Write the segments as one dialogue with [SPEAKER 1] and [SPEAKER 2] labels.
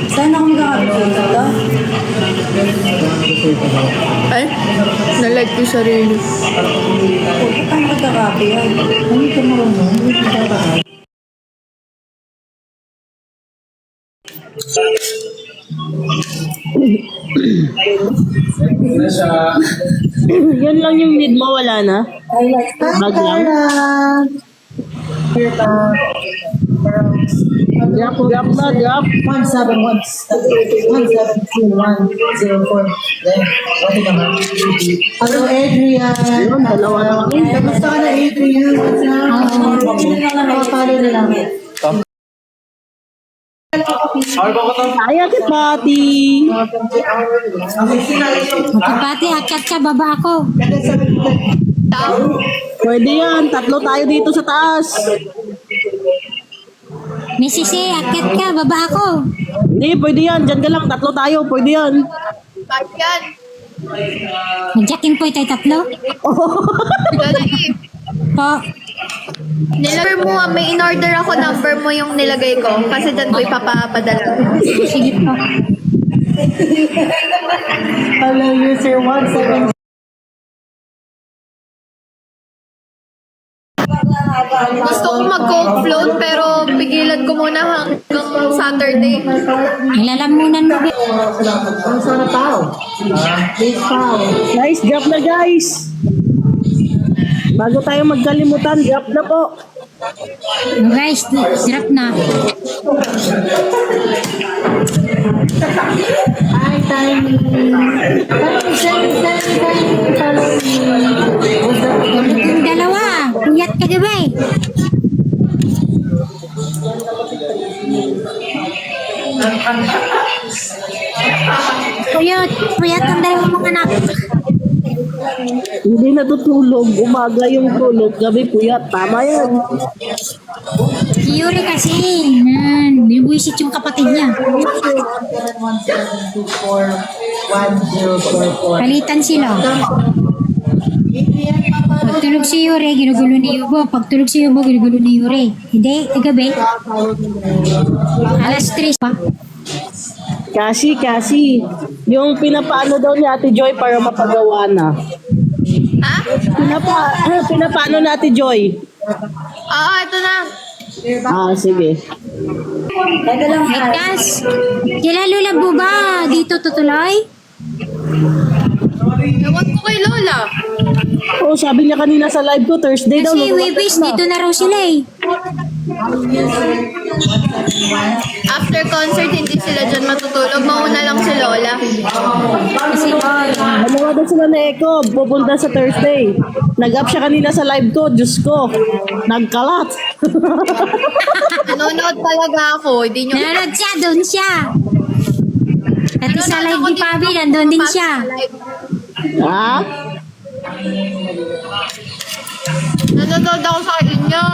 [SPEAKER 1] Saan ako magkakabit dito?
[SPEAKER 2] Ay, na-like ko yung sarili.
[SPEAKER 1] Bakit ang magkakabit yan? Ano ka marunong? Hindi ka magkakabit.
[SPEAKER 3] Yun lang yung need mo, wala na?
[SPEAKER 1] I like that.
[SPEAKER 3] Bag lang?
[SPEAKER 1] Here ba?
[SPEAKER 3] Drop na, drop.
[SPEAKER 1] 171-172-104. Then, pati naman. Hello, Adrian.
[SPEAKER 3] Yun, dalawa na kami.
[SPEAKER 1] Kamusta ka na, Adrian? Nakapalo na lang.
[SPEAKER 3] Ay, Ate Pati.
[SPEAKER 4] Pati, akyat ka, baba ako.
[SPEAKER 3] Pwede yan, tatlo tayo dito sa taas.
[SPEAKER 4] Mrs. A, akyat ka, baba ako.
[SPEAKER 3] Hindi, pwede yan. Diyan ka lang, tatlo tayo. Pwede yan.
[SPEAKER 2] Bakit yan?
[SPEAKER 4] Nagjakin po tayo tatlo.
[SPEAKER 2] Dali.
[SPEAKER 4] Po,
[SPEAKER 2] Nilagay mo, may in-order ako number mo yung nilagay ko. Kasi dyan ko ipapapadala.
[SPEAKER 4] sige po.
[SPEAKER 1] Hello, user 17.
[SPEAKER 2] Gusto ko mag-coke float pero pigilan ko muna hanggang Saturday.
[SPEAKER 4] Lalamunan mo.
[SPEAKER 1] Ano sana tao? Big tao.
[SPEAKER 3] Guys, drop na guys. Bago tayo magkalimutan, drop na po.
[SPEAKER 4] Guys, drop na.
[SPEAKER 1] Hi, Tiny.
[SPEAKER 4] Yung dalawa, puyat ka diba eh. Puyat ang dalawa mong anak.
[SPEAKER 3] Hindi natutulog. Umaga yung tulog, gabi puyat. Tama yan.
[SPEAKER 4] Si Yuri kasi, binubuisit yung kapatid niya.
[SPEAKER 1] 1724104.
[SPEAKER 4] Palitan sila. Pagtulog si Yuri, ginugulo ni Yubo. Pagtulog si Yubo, ginugulo ni Yuri. Hindi, gabi. Alas 3 pa.
[SPEAKER 3] Kasi, yung pinapaano daw ni Ate Joy para mapagawa na.
[SPEAKER 2] Ha?
[SPEAKER 3] Pinapaano ni Ate Joy?
[SPEAKER 2] Oo, ito na.
[SPEAKER 3] Sige.
[SPEAKER 4] Ay, Kas, kila Lola Buba, dito tutuloy?
[SPEAKER 2] Ewan ko kay Lola.
[SPEAKER 3] Oo, sabi niya kanina sa live ko, Thursday daw.
[SPEAKER 4] Kasi
[SPEAKER 3] lumabas
[SPEAKER 4] Webis,
[SPEAKER 3] na.
[SPEAKER 4] dito na raw sila eh.
[SPEAKER 2] After concert, hindi sila dyan matutulog. Mauna lang si Lola.
[SPEAKER 4] Kasi,
[SPEAKER 3] Dalawa daw sila na Echo, pupunta sa Thursday. Nag-up siya kanina sa live ko, Diyos ko. Nagkalat.
[SPEAKER 2] Nanonood talaga ako. Hindi nyo...
[SPEAKER 4] nanonood siya, doon siya. Pati sa live ni Pabi, nandun din siya.
[SPEAKER 3] Ha?
[SPEAKER 2] Nanonood ako sa inyo.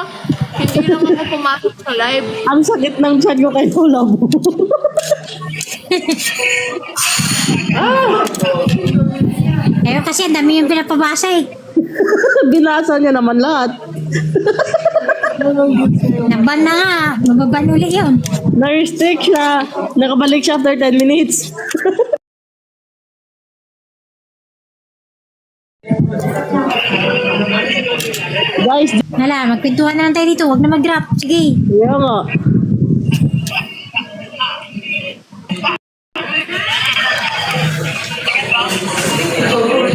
[SPEAKER 2] Hindi lang ako pumasok sa live.
[SPEAKER 3] Ang sakit ng chat ko kay Lola mo.
[SPEAKER 4] Ayun kasi, ang dami yung pinapabasa eh.
[SPEAKER 3] Binasa niya naman lahat.
[SPEAKER 4] Naban na nga, mababan uli yun.
[SPEAKER 3] Na-restrict siya. Nakabalik siya after 10 minutes. Guys,
[SPEAKER 4] Hala, magpintuhan na lang tayo dito, huwag na mag-drop. Sige.
[SPEAKER 3] kaya nga.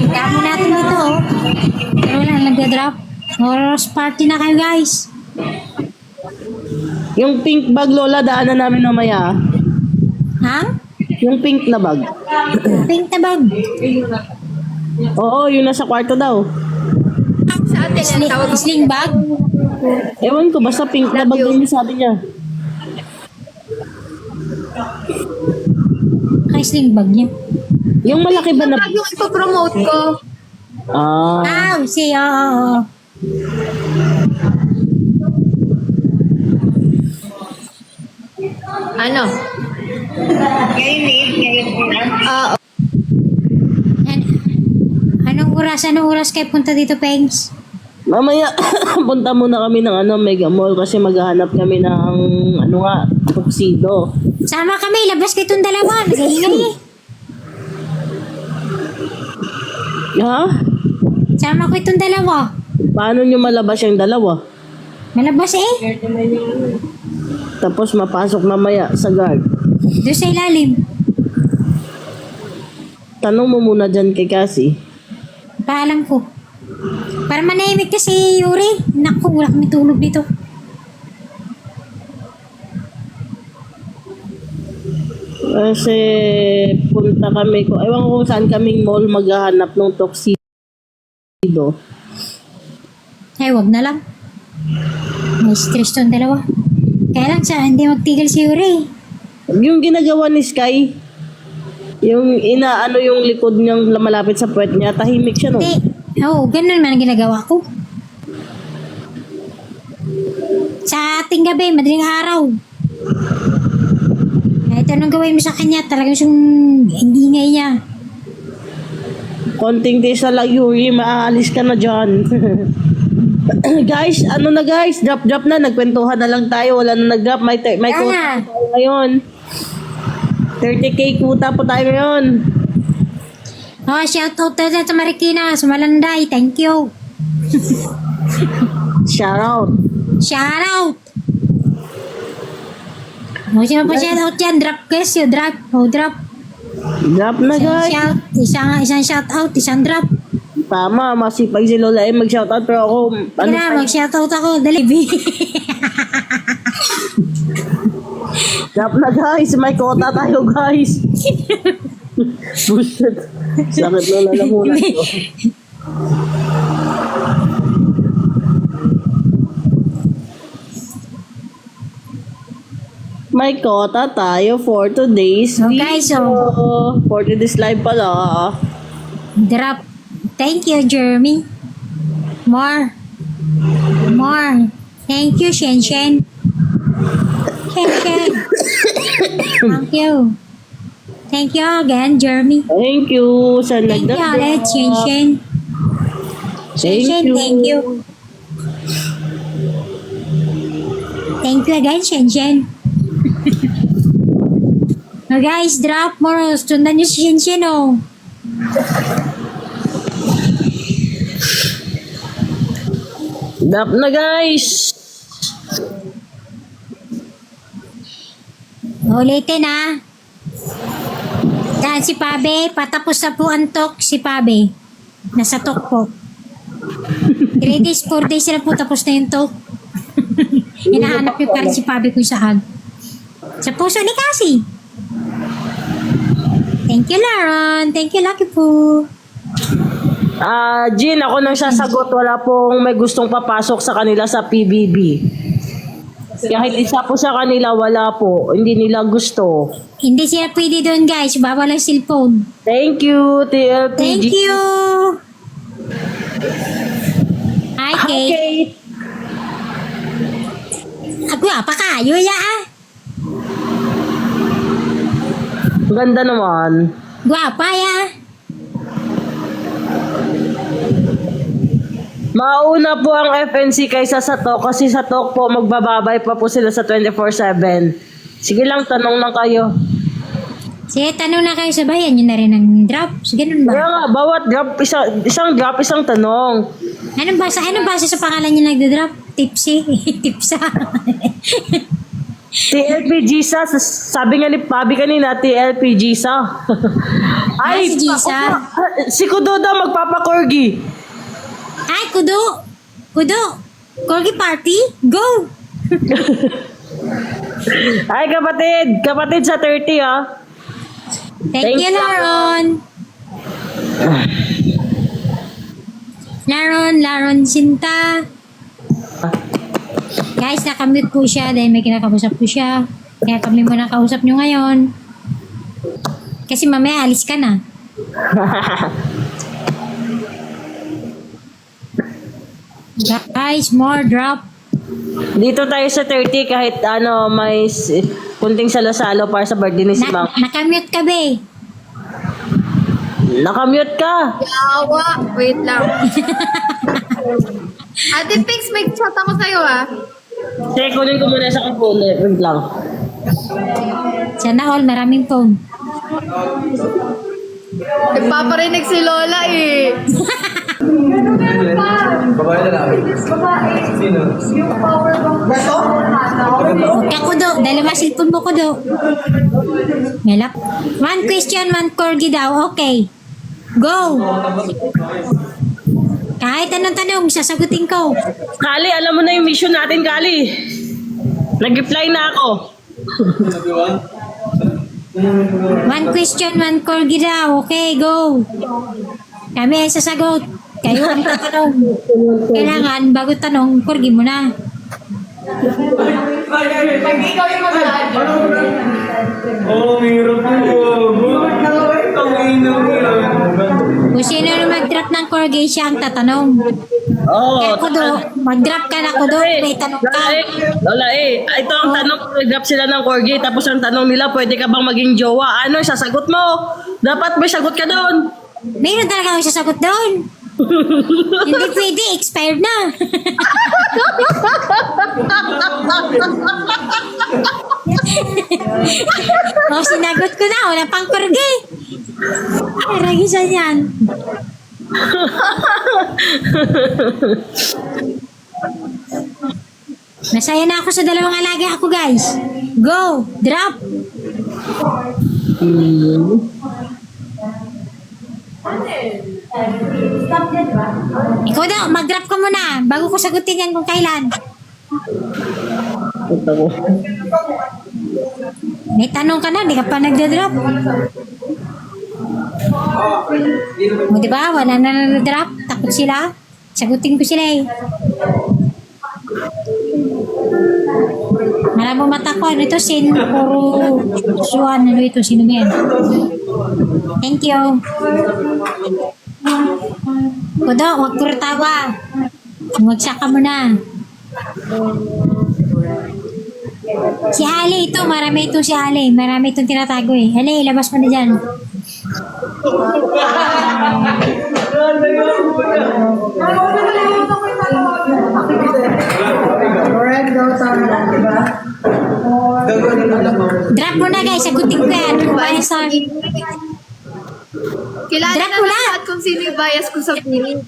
[SPEAKER 4] Damo natin dito oh. Pero wala, nag-drop. Horrors party na kayo guys.
[SPEAKER 3] Yung pink bag, Lola, daanan namin mamaya.
[SPEAKER 4] Ha?
[SPEAKER 3] Yung pink na bag.
[SPEAKER 4] Pink na bag.
[SPEAKER 3] Oo, yun nasa kwarto daw.
[SPEAKER 2] Sa atin, ang tawag
[SPEAKER 4] Sling bag?
[SPEAKER 3] Ewan ko, basta pink na bag din yung sabi niya.
[SPEAKER 4] Kay sling bag niya.
[SPEAKER 3] Yung malaki ba na...
[SPEAKER 2] Pag yung ipapromote ko,
[SPEAKER 4] Ah, si, oo.
[SPEAKER 2] ano? Oo.
[SPEAKER 4] Anong oras? Anong oras kayo punta dito, Pengs?
[SPEAKER 3] Mamaya, punta muna kami ng Mega Mall kasi maghahanap kami ng tuxedo.
[SPEAKER 4] Sama kami, labas kayo itong dalawa. Nag-iingay eh.
[SPEAKER 3] Ha?
[SPEAKER 4] Sama ko itong dalawa.
[SPEAKER 3] Paano nyo malabas yung dalawa?
[SPEAKER 4] Malabas eh.
[SPEAKER 3] Tapos mapasok mamaya sa guard.
[SPEAKER 4] Doon sa ilalim.
[SPEAKER 3] Tanong mo muna dyan kay Cassie.
[SPEAKER 4] Paalam ko. Para manahimik kasi, Yuri. Naku, wala kami tulog dito.
[SPEAKER 3] Kasi punta kami ko. Ewan ko kung saan kaming mall maghahanap ng tuxedo.
[SPEAKER 4] Ay, wag na lang. May stress tong dalawa. Kaya lang siya, hindi magtigil si Yuri.
[SPEAKER 3] Yung ginagawa ni Sky, yung inaano yung likod niyang malapit sa puwet niya, tahimik siya no?
[SPEAKER 4] Hindi. Oo, ganun man ang ginagawa ko. Sa ating gabi, madaling araw. Ito nang gawin mo sa kanya, talagang siyang ingay niya.
[SPEAKER 3] Konting tiis na lang, Yuri, maaalis ka na dyan. Guys, drop na, nagkwentuhan na lang tayo, wala na nag-drop, may quota tayo ngayon. 30k quota po tayo ngayon.
[SPEAKER 4] Oh, shout out tayo sa Marikina, sa Malanday, thank you.
[SPEAKER 3] Shout out.
[SPEAKER 4] Shout out! Oh, sino pa shout out yan? Drop guys, you drop. Oh, drop.
[SPEAKER 3] Drop na guys.
[SPEAKER 4] Isang shout out, isang drop.
[SPEAKER 3] Tama, masipag si Lola mag-shoutout pero ako,
[SPEAKER 4] Kaya mag-shout out ako, dali.
[SPEAKER 3] drop na guys, may quota tayo guys. Bullshit. Sakit Lola na muna ito. May quota tayo for today's
[SPEAKER 4] Oh, guys,
[SPEAKER 3] video. For today's live pala.
[SPEAKER 4] Drop. Thank you, Jeremy. More. Thank you, Shen. Thank you. Thank you again, Jeremy.
[SPEAKER 3] Thank you sa
[SPEAKER 4] Thank you ulit, Shen.
[SPEAKER 3] Thank you.
[SPEAKER 4] Thank you. Thank you again, Shen. Oh, guys, drop more. Sundan nyo si Shen, oh.
[SPEAKER 3] Drop na guys.
[SPEAKER 4] Ulitin ha. Dahil si Pabe, patapos na po ang talk si Pabe. Nasa talk po. 3 days, 4 days na po tapos na yung talk. Hinahanap yung pa rin si Pabe kung saan. Sa puso ni Cassie. Thank you, Laron. Thank you, Lucky po.
[SPEAKER 3] Jean, ako nang sasagot. Wala pong may gustong papasok sa kanila sa PBB. Kahit isa po sa kanila, wala po. Hindi nila gusto.
[SPEAKER 4] Hindi sila pwede doon, guys. Bawal ang cellphone.
[SPEAKER 3] Thank you, TLPG.
[SPEAKER 4] Thank you. Hi, Kate.
[SPEAKER 3] Kate.
[SPEAKER 4] Ako, apa ka? Yuya, ah.
[SPEAKER 3] Ganda naman.
[SPEAKER 4] Guwapa, ya.
[SPEAKER 3] Mauna po ang FNC kaysa sa talk kasi sa talk po magbababay pa po sila sa 24/7. Sige lang, tanong lang kayo.
[SPEAKER 4] Sige, tanong na kayo sa bayan. Yun na rin ang drop. Sige, ganun
[SPEAKER 3] Kaya
[SPEAKER 4] ba?
[SPEAKER 3] nga, bawat drop, isang drop, isang tanong.
[SPEAKER 4] Anong basa sa pangalan niya nagda-drop? Tipsy? Tipsa?
[SPEAKER 3] TLP Gisa, sabi nga ni Pabi kanina, TLP Gisa.
[SPEAKER 4] Si Gisa.
[SPEAKER 3] Si Kudoda magpapakorgi.
[SPEAKER 4] Ay, Kudo! Corgi party? Go!
[SPEAKER 3] Ay, kapatid sa 30 ah.
[SPEAKER 4] Thank you, Laron. Laron Sinta. Guys, nakamute po siya dahil may kinakausap po siya. Kaya kami muna kausap nyo ngayon. Kasi mamaya alis ka na. Guys, more drop.
[SPEAKER 3] Dito tayo sa 30 kahit may kunting salo-salo para sa birthday ni si Mang.
[SPEAKER 4] Nakamute ka, be.
[SPEAKER 3] Nakamute ka.
[SPEAKER 2] Yawa. Wait lang. Ate Pix, may chat ako sa'yo ah.
[SPEAKER 3] Sige, kunin ko muna sa component. Wait lang.
[SPEAKER 4] Sana all, maraming phone.
[SPEAKER 2] Nagpaparinig si Lola eh.
[SPEAKER 5] Babae na lang. Sino?
[SPEAKER 4] Huwag ka kudo. Dalawa cellphone mo kudo. Melap. One question, one corgi daw. Okay. Go. Kahit anong tanong, sasagutin ko.
[SPEAKER 3] Kali, alam mo na yung mission natin, Kali. Nag-reply na ako.
[SPEAKER 4] One question, one corgi daw. Okay, go. Kami ay sasagot. Kayo ang tatanong. Kailangan, bago tanong, corgi mo na.
[SPEAKER 5] Oh, mayroon po.
[SPEAKER 4] Kung sino na mag-drop ng corgi, siya ang tatanong.
[SPEAKER 3] Oo.
[SPEAKER 4] Kaya kudo, mag-drop ka na kudo, may tanong ka.
[SPEAKER 3] Lola eh. Ito ang tanong, nag-drop sila ng corgi. Tapos ang tanong nila, pwede ka bang maging jowa? Ano, sasagot mo. Dapat may sagot ka doon.
[SPEAKER 4] Mayroon talaga ako sasagot doon. Hindi pwede, expired na. O, sinagot ko na, wala pang kurgi. Ay, ragisan yan. Masaya na ako sa dalawang alaga ako, guys. Go, drop. Ikaw daw, mag-drop ka muna bago ko sagutin yan kung kailan.
[SPEAKER 3] Punta ko.
[SPEAKER 4] May tanong ka na, di ka pa nagda-drop. O diba, wala na nag-drop. Takot sila. Sagutin ko sila eh. Maraming mata ko. Ano ito? Sin, puro suwan. Ano ito? Sino ba yan? Thank you. Kudo, huwag puro tawa. Magsaka mo na. Si Ali ito, marami ito si Ali. Marami itong tinatago eh. Ali, ilabas mo na dyan. Drop mo na guys, sagutin ko yan. Kaya sa...
[SPEAKER 2] Kilala
[SPEAKER 4] Drop
[SPEAKER 2] na
[SPEAKER 4] mo na.
[SPEAKER 2] lahat kung sino yung bias ko sa piling.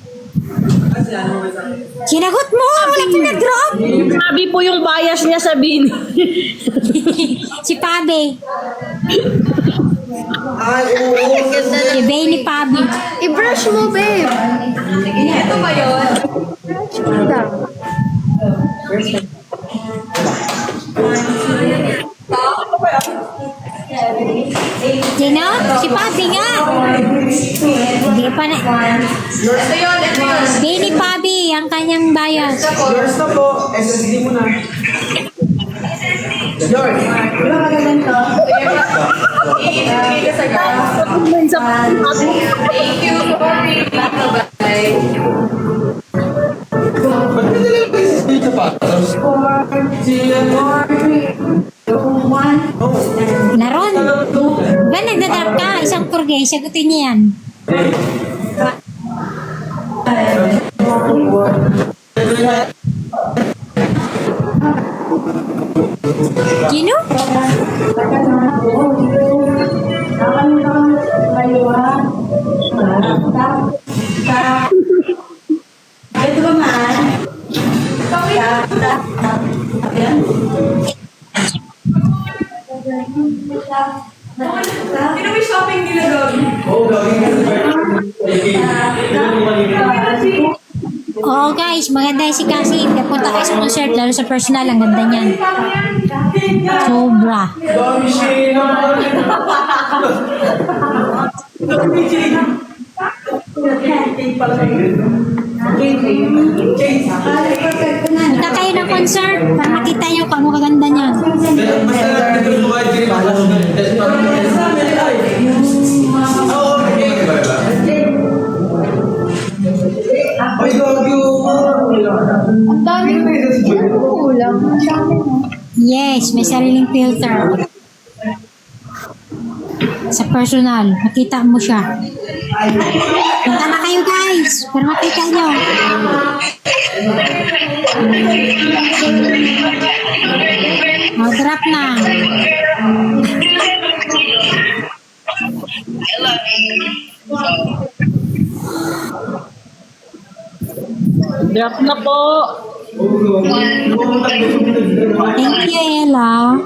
[SPEAKER 4] Sinagot mo! Wala ka na-drop!
[SPEAKER 3] Sabi po yung bias niya sabihin.
[SPEAKER 4] Si Pabe.
[SPEAKER 2] Ganda na.
[SPEAKER 4] Si Bay ni Pabe.
[SPEAKER 2] I-brush mo, babe. Ito ba yun? Brush mo lang.
[SPEAKER 4] Sino? Si Pabe nga. Hindi pa na... Bay ni Pabe, ang kanyang bias.
[SPEAKER 5] Yours na po. SSD mo na. Yours.
[SPEAKER 2] Thank you. Bye.
[SPEAKER 5] Ba't may dalang beses dito pa?
[SPEAKER 4] Naron. Ba nagdadrop ka? Isang kurge, sagutin niya yan. Sino?
[SPEAKER 1] Ito ba man?
[SPEAKER 2] Sino may shopping nila doon?
[SPEAKER 5] Oo, gawin
[SPEAKER 4] Oo guys, maganda yung si Cassie. Kapunta kayo sa concert, lalo sa personal, ang ganda niyan. Sobra.
[SPEAKER 5] Dami siya.
[SPEAKER 4] Punta kayo ng concert para makita nyo kung ano kaganda niyan.
[SPEAKER 5] Ay, doggy.
[SPEAKER 2] Ang dami kulang. Ang dami mo.
[SPEAKER 4] Yes, may sariling filter. Sa personal, makita mo siya. Punta na kayo guys, para makita nyo. Drop na.
[SPEAKER 3] Drop na po.
[SPEAKER 4] Thank you, Ella.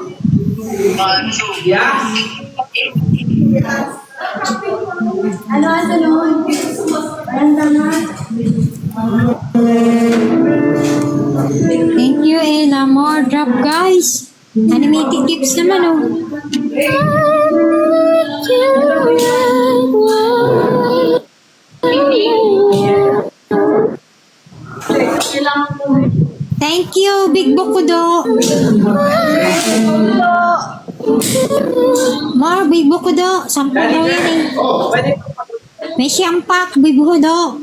[SPEAKER 4] Thank you, Ella. More drop, guys. Animated gifts naman, oh. Thank you, Big Bokudo. More, Big Bokudo. 10 daw yan eh. May siyang pack, Big Bokudo.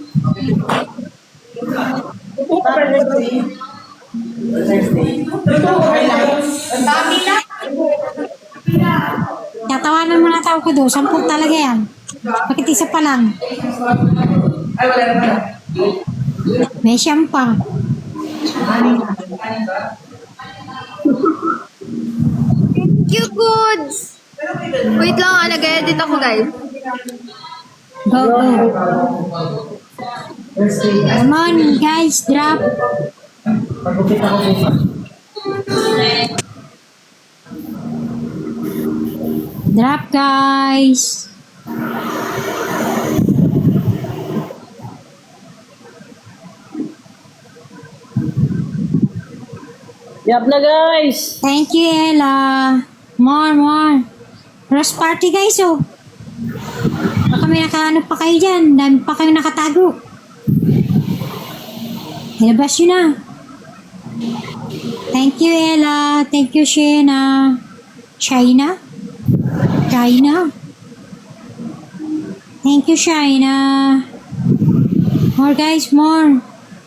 [SPEAKER 4] Tatawanan mo na tao ko do. 10 talaga yan. Bakit isa pa lang? May siyang pa.
[SPEAKER 2] Thank you, goods! Wait lang nag-edit ako, guys.
[SPEAKER 4] Go, go. Come on, guys. Drop. Drop, guys.
[SPEAKER 3] Drop na guys.
[SPEAKER 4] Thank you, Ella. More, more. Rose party, guys, oh. Baka may nakaano pa kayo dyan. Dami pa kayo nakatago. Ilabas yun na. Thank you, Ella. Thank you, Shena. China? China? Thank you, China. More, guys, more.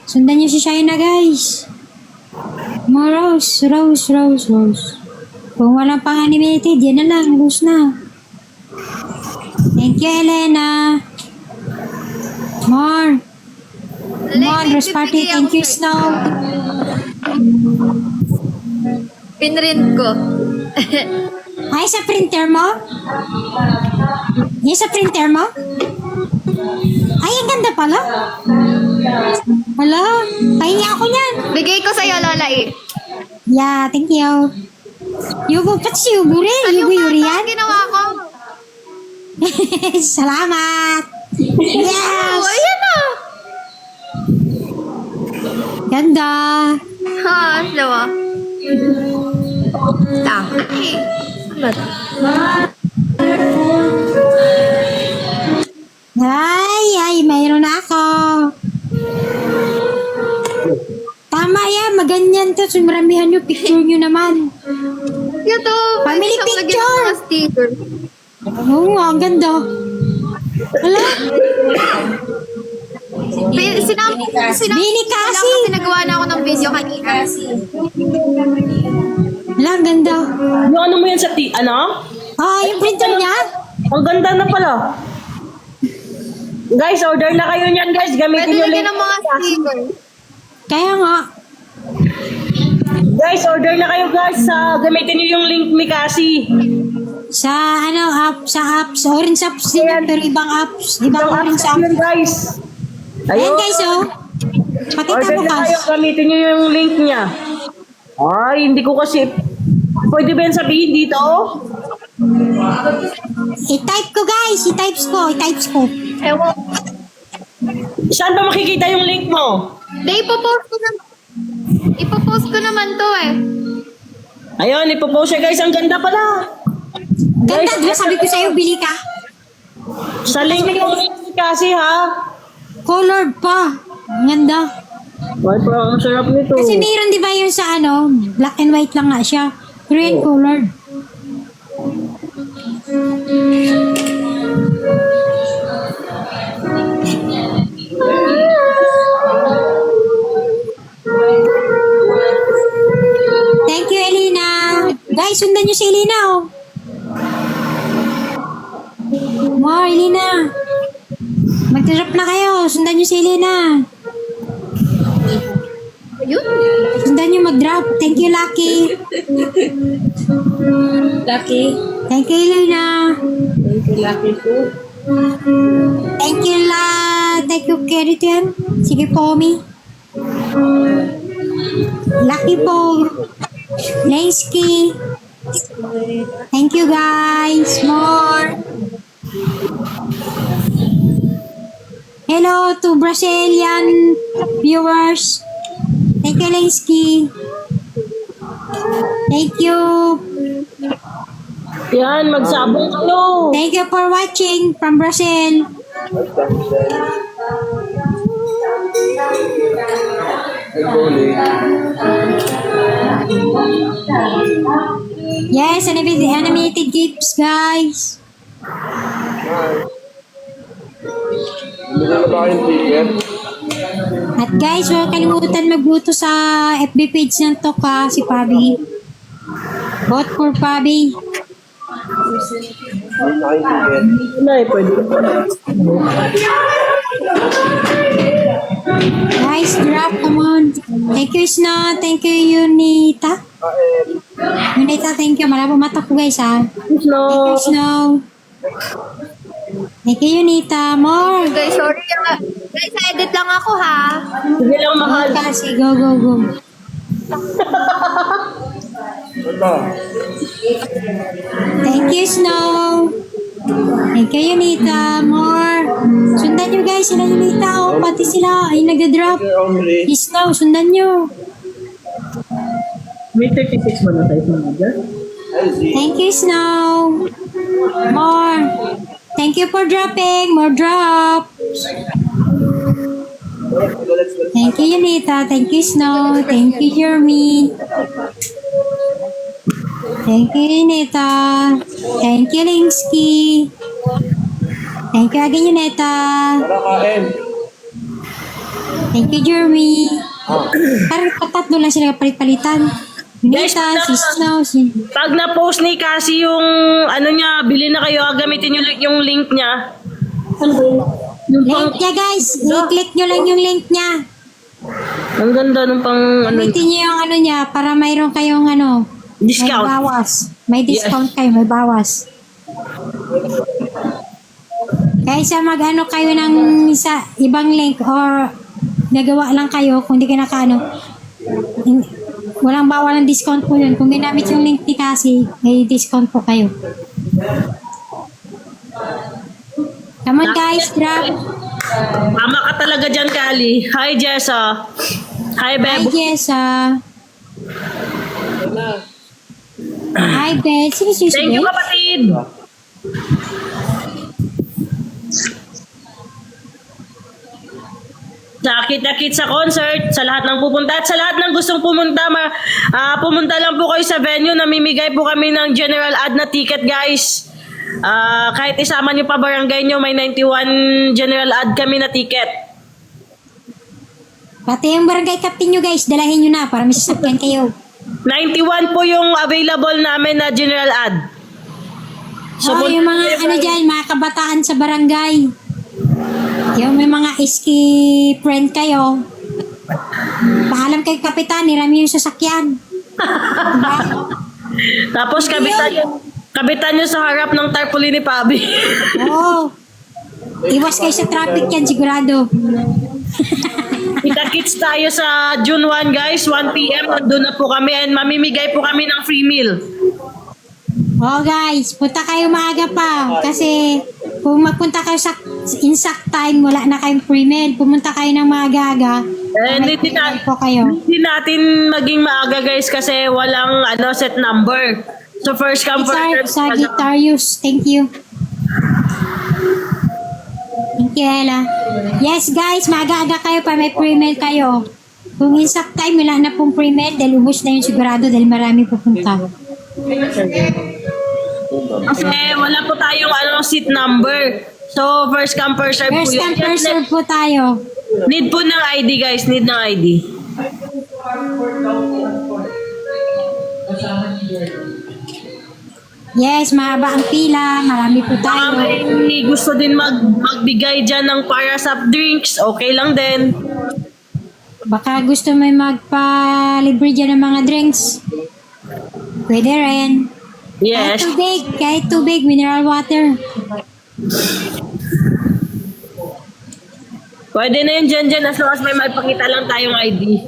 [SPEAKER 4] Sundan nyo si China, guys. More rose, rose, rose, rose. Kung walang pang animated, yan na lang, rose na. Thank you, Elena. More. Come on, rose party. Thank you, Snow.
[SPEAKER 2] Pinrint ko.
[SPEAKER 4] Ay, sa printer mo? Yan sa printer mo? Ay, ang ganda pala. Hala, pahingi ako niyan.
[SPEAKER 2] Bigay ko sa'yo, Lola eh.
[SPEAKER 4] Yeah, thank you. Yugo, pati si Yugo rin. Yugo Yuri yan.
[SPEAKER 2] Ginawa ko.
[SPEAKER 4] Salamat. Yes.
[SPEAKER 2] Oh, ayan na.
[SPEAKER 4] Ganda.
[SPEAKER 2] Ha, diba? Okay. Ano to?
[SPEAKER 4] Ay, mayroon na ako. Tama yan, maganyan to. Sumaramihan nyo, picture nyo naman.
[SPEAKER 2] Ito.
[SPEAKER 4] Family
[SPEAKER 2] isang lagyan
[SPEAKER 4] picture.
[SPEAKER 2] ng mga sticker.
[SPEAKER 4] Oo nga, ang ganda. Wala. Bini kasi.
[SPEAKER 2] Kasi nagawa na ako ng video kanina.
[SPEAKER 4] Wala, ang ganda.
[SPEAKER 3] Yung ano mo yan sa ano?
[SPEAKER 4] Ah, yung printer niya?
[SPEAKER 3] Ang ganda na pala. Guys, order na kayo niyan guys.
[SPEAKER 2] Pwede
[SPEAKER 3] Gamitin yung
[SPEAKER 2] lagyan
[SPEAKER 3] link.
[SPEAKER 2] ng mga sticker.
[SPEAKER 4] Kaya nga.
[SPEAKER 3] Guys, order na kayo guys. Gamitin niyo yung link ni Cassie.
[SPEAKER 4] Sa apps, orange apps din yan, pero ibang apps. Ibang
[SPEAKER 3] Ang
[SPEAKER 4] orange
[SPEAKER 3] apps
[SPEAKER 4] apps.
[SPEAKER 3] yun guys.
[SPEAKER 4] Ayan guys, oh. Pakita
[SPEAKER 3] Order
[SPEAKER 4] mo
[SPEAKER 3] na
[SPEAKER 4] kas.
[SPEAKER 3] kayo. Gamitin niyo yung link niya. Ay, hindi ko kasi... Pwede ba yan sabihin dito?
[SPEAKER 4] I-type ko guys, i-types ko.
[SPEAKER 2] Ewan.
[SPEAKER 3] Saan ba makikita yung link mo?
[SPEAKER 2] Ipopost ko naman to eh.
[SPEAKER 3] Ayun, ipopost siya guys. Ang ganda pala.
[SPEAKER 4] Ganda, di ba sabi ko sa'yo, bili ka?
[SPEAKER 3] Sa link ni Cassie ha.
[SPEAKER 4] Colored pa. Ang ganda.
[SPEAKER 3] Ay, parang ang sarap nito.
[SPEAKER 4] Kasi mayroon di ba yung sa ano, black and white lang nga siya. Pero yung colored. Thank you, Elena. Guys, sundan nyo si Elena, oh. More, Elena. Mag-drop na kayo. Sundan nyo si Elena.
[SPEAKER 2] Ayun.
[SPEAKER 4] Sundan nyo mag-drop. Thank you, Lucky.
[SPEAKER 1] Lucky.
[SPEAKER 4] Thank you, Elena.
[SPEAKER 1] Thank you, Lucky po.
[SPEAKER 4] Thank you, Thank you, Keritan. Sige po, Mi. Lucky po. Lensky. Thank you, guys. More. Hello to Brazilian viewers. Thank you, Lensky. Thank you.
[SPEAKER 3] Yan, magsabong kayo.
[SPEAKER 4] Thank you for watching from Brazil. Yes, animated gifts, guys.
[SPEAKER 5] Hindi na ba kayong ticket?
[SPEAKER 4] At guys, huwag kalimutan magbuto sa FB page ng Toka, si Pabi. Vote for Pabi.
[SPEAKER 5] Hindi na kayong ticket.
[SPEAKER 3] Wala eh, pwede.
[SPEAKER 4] Guys, drop, come on. Thank you, Snow. Thank you, Unita. Unita, thank you. Malabo mata ko, guys, ha. Thank you,
[SPEAKER 3] No.
[SPEAKER 4] Snow. Thank you, Unita. More.
[SPEAKER 2] Guys, sorry. Guys, edit lang ako ha.
[SPEAKER 3] Sige lang, mahal.
[SPEAKER 4] Kasi, go, go, go.
[SPEAKER 5] Ano?
[SPEAKER 4] Thank you, Snow. Thank you, Unita. More. Sundan nyo, guys. Sila Unita. Oh, pati sila. Ay, nag-drop.
[SPEAKER 5] Only.
[SPEAKER 4] Snow, sundan nyo.
[SPEAKER 3] May 36 mo na tayo sa mga.
[SPEAKER 4] Thank you, Snow. More. Thank you for dropping. More drop. Thank you, Unita. Thank you, Snow. Thank you, Jeremy. Thank you, Unita. Thank you, Lingsky. Thank you again, Unita.
[SPEAKER 5] Tara, kain.
[SPEAKER 4] Thank you, Jeremy. Parang patatlo lang sila palit-palitan.
[SPEAKER 3] Guys,
[SPEAKER 4] Unita, si Snow, si...
[SPEAKER 3] Pag na-post ni Cassie yung ano niya, bilhin na kayo, gamitin yung link niya. Yung pang,
[SPEAKER 4] Link niya, guys. I-click nyo lang yung link niya.
[SPEAKER 3] ang ganda nung pang ano,
[SPEAKER 4] Gamitin nyo yung ano niya para mayroon kayong ano,
[SPEAKER 3] discount.
[SPEAKER 4] may bawas. May discount kayo, may bawas. Kaysa mag-ano kayo ng isa, ibang link or nagawa lang kayo kung di kayo nakaano. Walang bawal ng discount po yun. Kung ginamit yung link ni Cassie, may discount po kayo. Come on, guys, drop.
[SPEAKER 3] Tama ka talaga dyan, Kali. Hi, Jessa. Hi,
[SPEAKER 4] Hi,
[SPEAKER 3] Beb.
[SPEAKER 4] Jessa. Hi, Beth. Sino si
[SPEAKER 3] Thank you,
[SPEAKER 4] Beth?
[SPEAKER 3] kapatid. Sa Kita-Kit sa concert, sa lahat ng pupunta at sa lahat ng gustong pumunta, pumunta lang po kayo sa venue. Namimigay po kami ng general ad na ticket, guys. Kahit isama nyo pa barangay nyo, may 91 general ad kami na ticket.
[SPEAKER 4] Pati yung barangay captain nyo, guys, dalahin nyo na para may sasakyan kayo.
[SPEAKER 3] 91 po yung available namin na general ad.
[SPEAKER 4] So, yung mga ano dyan, mga kabataan sa barangay. Yung may mga iski friend kayo. Paalam kay kapitan, nirami yung sasakyan. Diba?
[SPEAKER 3] Tapos kabitan nyo sa harap ng tarpaulin ni Pabi.
[SPEAKER 4] Oo. Iwas kayo sa traffic yan, sigurado.
[SPEAKER 3] Kita-kits tayo sa June 1, guys. 1 p.m. Nandun na po kami and mamimigay po kami ng free meal.
[SPEAKER 4] Oh guys, punta kayo maaga pa. Kasi kung magpunta kayo sa exact time, wala na kayong free meal. Pumunta kayo ng maaga-aga.
[SPEAKER 3] Hindi
[SPEAKER 4] Po kayo.
[SPEAKER 3] natin maging maaga, guys, kasi walang set number. So first come, first serve.
[SPEAKER 4] Sagittarius, thank you. Thank you, Ella. Yes, guys, maaga-aga kayo pa may free meal kayo. Kung exact time, wala na pong free meal dahil ubos na yung sigurado dahil marami pupunta.
[SPEAKER 3] Kasi wala po tayong seat number. So first come, first serve
[SPEAKER 4] First
[SPEAKER 3] po
[SPEAKER 4] come,
[SPEAKER 3] yun.
[SPEAKER 4] first serve po tayo.
[SPEAKER 3] Need po ng ID, guys. Need ng ID.
[SPEAKER 4] Yes, mahaba ang pila. Marami po
[SPEAKER 3] Baka
[SPEAKER 4] tayo.
[SPEAKER 3] may gusto din magbigay dyan ng para sa drinks, okay lang din.
[SPEAKER 4] Baka gusto may magpa-libre dyan ng mga drinks. Pwede rin.
[SPEAKER 3] Yes.
[SPEAKER 4] Kahit tubig, mineral water.
[SPEAKER 3] Pwede na yun dyan as long as may maipakita lang tayong ID.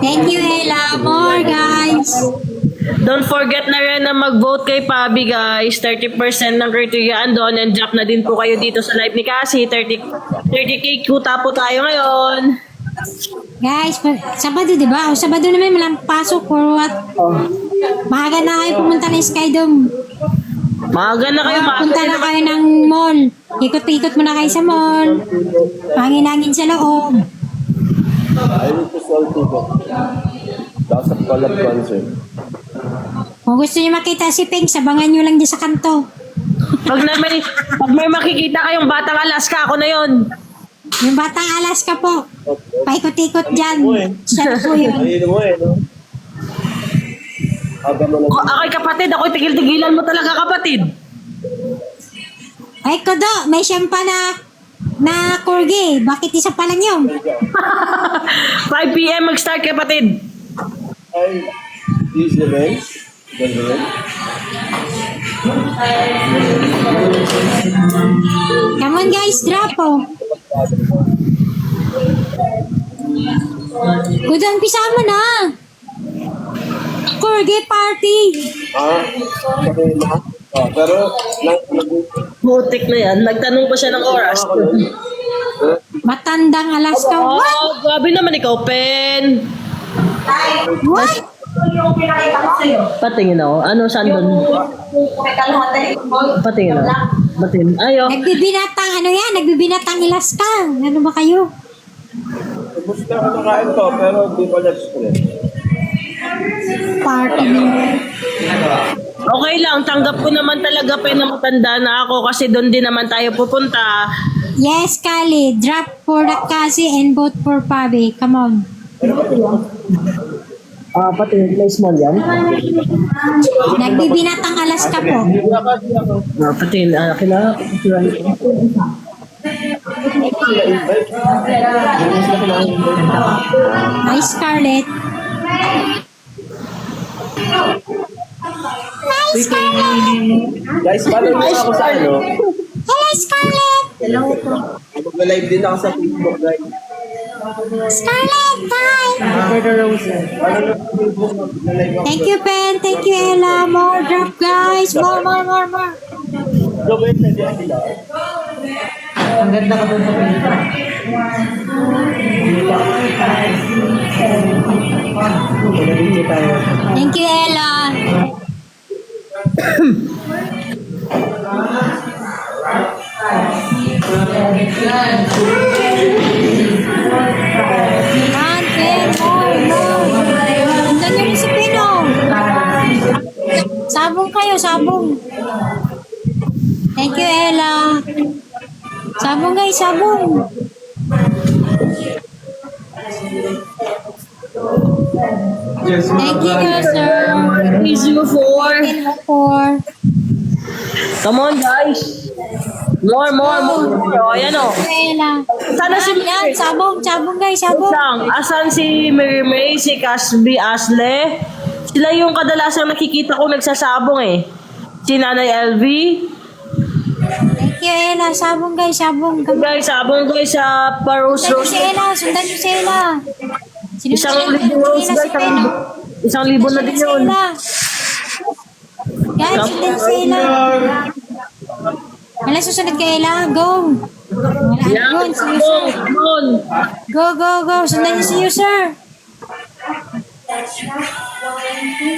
[SPEAKER 4] Thank you, Ella. More, guys.
[SPEAKER 3] Don't forget na rin na mag-vote kay Pabi, guys. 30% ng criteria andon and drop na din po kayo dito sa live ni Cassie. 30K kuta po tayo ngayon.
[SPEAKER 4] Guys, Sabado, di ba? O Sabado naman, walang pasok or what? Maaga na kayo pumunta ng Skydome.
[SPEAKER 3] Maaga na kayo,
[SPEAKER 4] Punta na kayo ng mall. Ikot-ikot muna kayo sa mall. Hangin-hangin sa loob.
[SPEAKER 5] Ayun po sa Altico. Nasa collab concert.
[SPEAKER 4] Kung gusto niyo makita si Pink, sabangan niyo lang dyan sa kanto.
[SPEAKER 3] Pag may makikita kayong batang Alaska, ako na yon.
[SPEAKER 4] Yung batang Alaska po. Paikot-ikot dyan. Siya po yun.
[SPEAKER 5] Ayun mo no? Aga mo lang.
[SPEAKER 3] Ako'y kapatid, ako'y tigil-tigilan mo talaga, kapatid.
[SPEAKER 4] Ay, Kodo, may siyampa na corgi. Bakit isa pa lang yun?
[SPEAKER 3] 5 PM mag-start, kapatid.
[SPEAKER 5] Ay, easy rin. Ganda rin.
[SPEAKER 4] Come on guys, drop oh. Kudo, umpisa mo na. Corgi party.
[SPEAKER 5] Okay na. Pero,
[SPEAKER 3] Butik na yan. Nagtanong pa siya ng oras.
[SPEAKER 4] Matandang Alaska. What?
[SPEAKER 3] Oh, grabe naman ikaw, Pen.
[SPEAKER 4] What?
[SPEAKER 1] Yung pinakita ko sa'yo.
[SPEAKER 3] Patingin ako. Ano, saan doon?
[SPEAKER 1] Kalahati.
[SPEAKER 3] Patingin ako. Patingin. Ayo.
[SPEAKER 4] Nagbibinatang ano yan? Nagbibinatang Alaska. Ano ba kayo?
[SPEAKER 5] gusto na ako nakain to, pero di ko na-express.
[SPEAKER 4] Party niyo.
[SPEAKER 3] Okay lang, tanggap ko naman talaga pa na matanda na ako kasi doon din naman tayo pupunta.
[SPEAKER 4] Yes, Kali. Drop for the Cassie and vote for Pabi. Come on.
[SPEAKER 3] Pati may small yan?
[SPEAKER 4] Nagbibinatang Alaska po.
[SPEAKER 3] Pati, kailangan ko.
[SPEAKER 4] Hi, Scarlett. Hi, Scarlett.
[SPEAKER 5] Guys, follow nyo ako sa ano.
[SPEAKER 4] Hello, Scarlett.
[SPEAKER 5] Mag-live din ako sa Facebook, guys.
[SPEAKER 4] Scarlett, hi. Thank you, Pen. Thank you, Ella. More drop, guys. More.
[SPEAKER 5] Gawin na din sila.
[SPEAKER 1] Ang ganda ka doon sa pinita.
[SPEAKER 4] Thank you, Ella. Man, Pen. More. Andan nyo rin si Pino. Sabong kayo, sabong. Thank you, Ella. Sabong guys, sabong. Thank you, sir.
[SPEAKER 3] Please you for. Come on, guys. More. O, ayan o.
[SPEAKER 4] Ella.
[SPEAKER 3] Sana si
[SPEAKER 4] Yan, sabong guys, sabong.
[SPEAKER 3] Lang, asan si Mary May, si Casby, Asle? Sila yung kadalasang nakikita ko nagsasabong eh. Si Nanay LV.
[SPEAKER 4] Thank you, Ella. Sabong guys, sabong.
[SPEAKER 3] Guys, sabong guys sa Paros
[SPEAKER 4] Sundan nyo
[SPEAKER 3] Rose.
[SPEAKER 4] si Ella, sundan nyo si Ella.
[SPEAKER 3] Isang libo rose guys. Isang libo na din yun.
[SPEAKER 4] Guys, sundan nyo si Ella. Wala susunod kay Ella. Go. Wala
[SPEAKER 3] Yan,
[SPEAKER 4] yun, si user.
[SPEAKER 3] come on.
[SPEAKER 4] Go. Sundan nyo si user.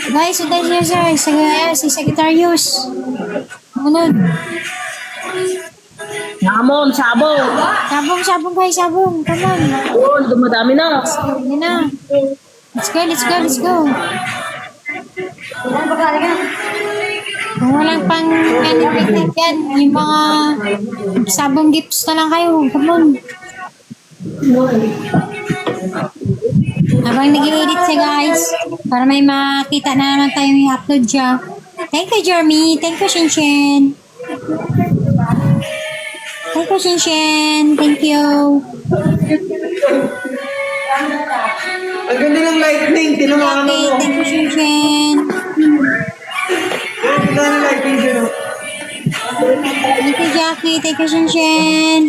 [SPEAKER 4] Guys, sundan nyo si user. Si Sagittarius. Munod.
[SPEAKER 3] Come sabong.
[SPEAKER 4] Sabong guys, sabong. Come on.
[SPEAKER 3] Yun, dumadami na.
[SPEAKER 4] Yan na. Let's go. Kung walang pang anything yan, yung mga sabong gifts na lang kayo. Come on. Habang nag-edit siya guys, para may makita na naman tayo yung upload siya. Thank you Jeremy, thank you Shinshin. Thank you Shinshin, thank you.
[SPEAKER 1] Ang ganda ng lightning. Tinamaan
[SPEAKER 4] Okay,
[SPEAKER 1] mo.
[SPEAKER 4] thank you Shinshin.
[SPEAKER 1] Ang ganda ng lightning dyan. oh.
[SPEAKER 4] Thank you Jackie, thank you Shinshin.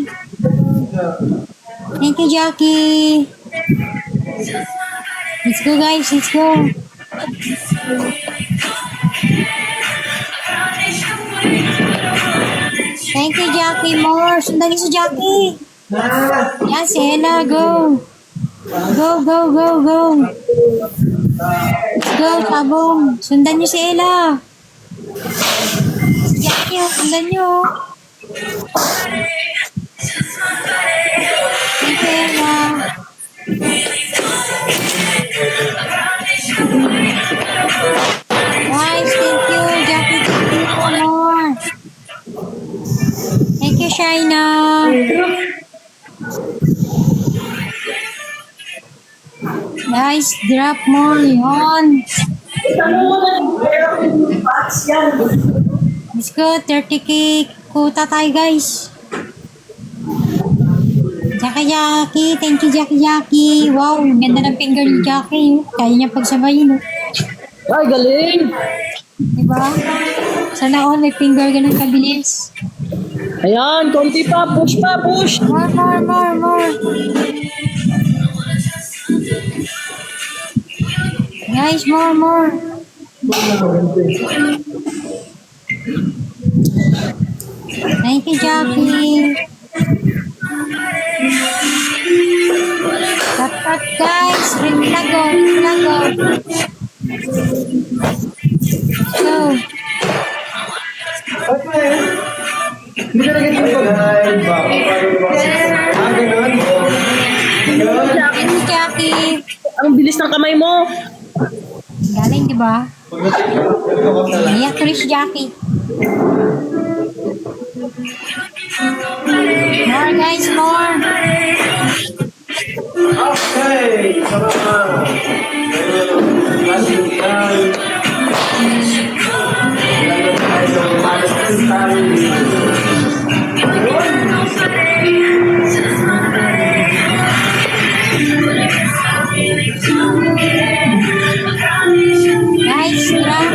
[SPEAKER 4] Thank you Jackie. Let's go guys, let's go. Thank you Jackie, more. Sundan niyo si Jackie. Yan, si Ella, go. Go, go, go, go. Let's go, Sabong. Sundan niyo si Ella. Si Jackie, oh, sundan niyo. Thank you, Ella. Guys, thank you, Jackie. Thank you for more. Thank you, Shaina. Guys, drop more yon. Let's go, 30k quota tayo guys. Jackie, thank you Jackie. Wow, ang ganda ng finger ni Jackie. Kaya niya pagsabayin.
[SPEAKER 3] Ay, galing!
[SPEAKER 4] Diba? Sana all may finger ganun kabilis.
[SPEAKER 3] Ayan, konti pa. Push pa, push!
[SPEAKER 4] More, more, more, more. Guys, more, more. Thank you, Jackie. Dapat guys, ring lago, ring lago. Go.
[SPEAKER 1] Hindi ka naging
[SPEAKER 4] Thank you, Jackie.
[SPEAKER 3] Ang bilis ng kamay mo.
[SPEAKER 4] Galing, di ba? Iyak tuloy si Jackie. More guys, more.
[SPEAKER 5] Okay, salamat.
[SPEAKER 4] Guys, drop.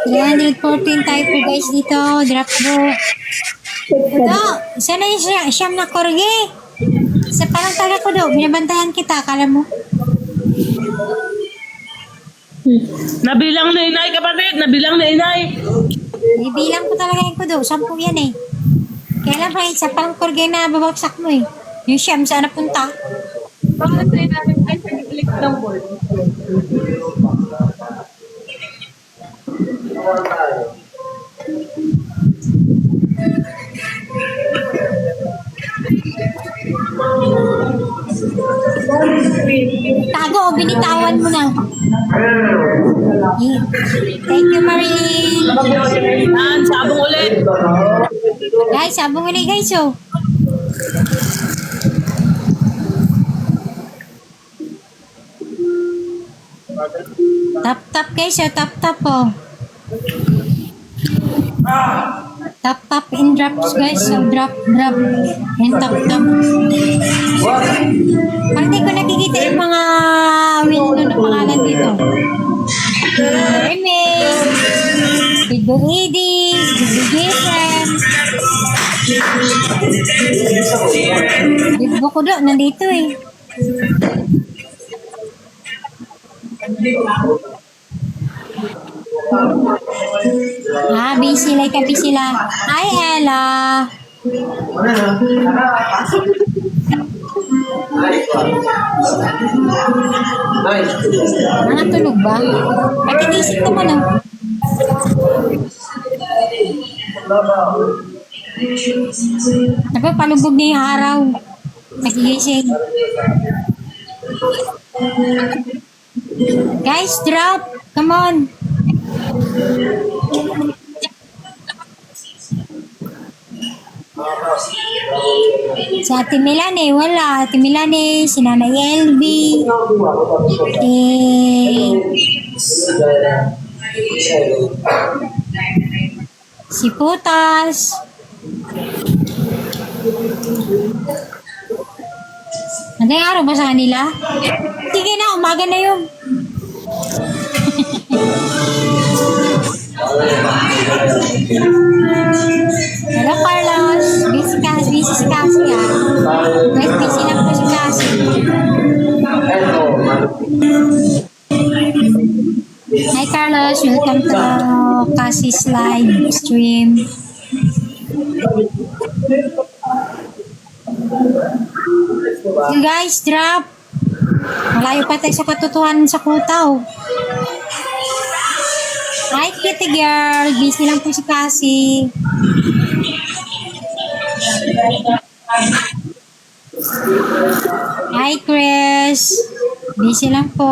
[SPEAKER 4] 314 tayo po guys dito. Drop po. Ito, isa na yung siyam na korge. Isa parang taga ko daw. Binabantayan kita, akala mo.
[SPEAKER 3] Nabilang na inay, kapatid. Nabilang na inay.
[SPEAKER 4] Ibilang ko talaga yung kudo. 10 yan eh. Kailan pa isa parang korge na babagsak mo eh. Yung siyam, saan napunta?
[SPEAKER 3] Bakit na namin ay pag-click ng board?
[SPEAKER 4] Tago o binitawan mo na. Thank you, Marilyn.
[SPEAKER 3] Yan, sabong ulit.
[SPEAKER 4] Guys, sabong ulit guys oh. Tap guys oh, tap oh. Tap in drops guys, so drop and tap. Parang di ko nakikita yung mga window na pangalan dito. Mermaid, Bidbo Edis, Bidbo Jason. Bidbo ko do, nandito eh. Busy like busy lang. Hi, Ella. Mga tulog ba? Pakinisip naman ah. Sabi, palubog na yung araw. Nagigising. Guys, drop. Come on. Sa Ate Milane, wala. Ate Milane, si Nanay LV. Si Putas. Anong araw ba sa kanila? Sige na, umaga na yun. Hello, Carlos. Busy si Cassie, ah. Wait, busy lang po si Cassie. Hi, Carlos. Welcome to Cassie's live stream. You guys, drop. Malayo pa tayo sa katotohanan sa Kutaw. Hi, kitty girl. Busy lang po si Cassie. Hi, Chris. Busy lang po.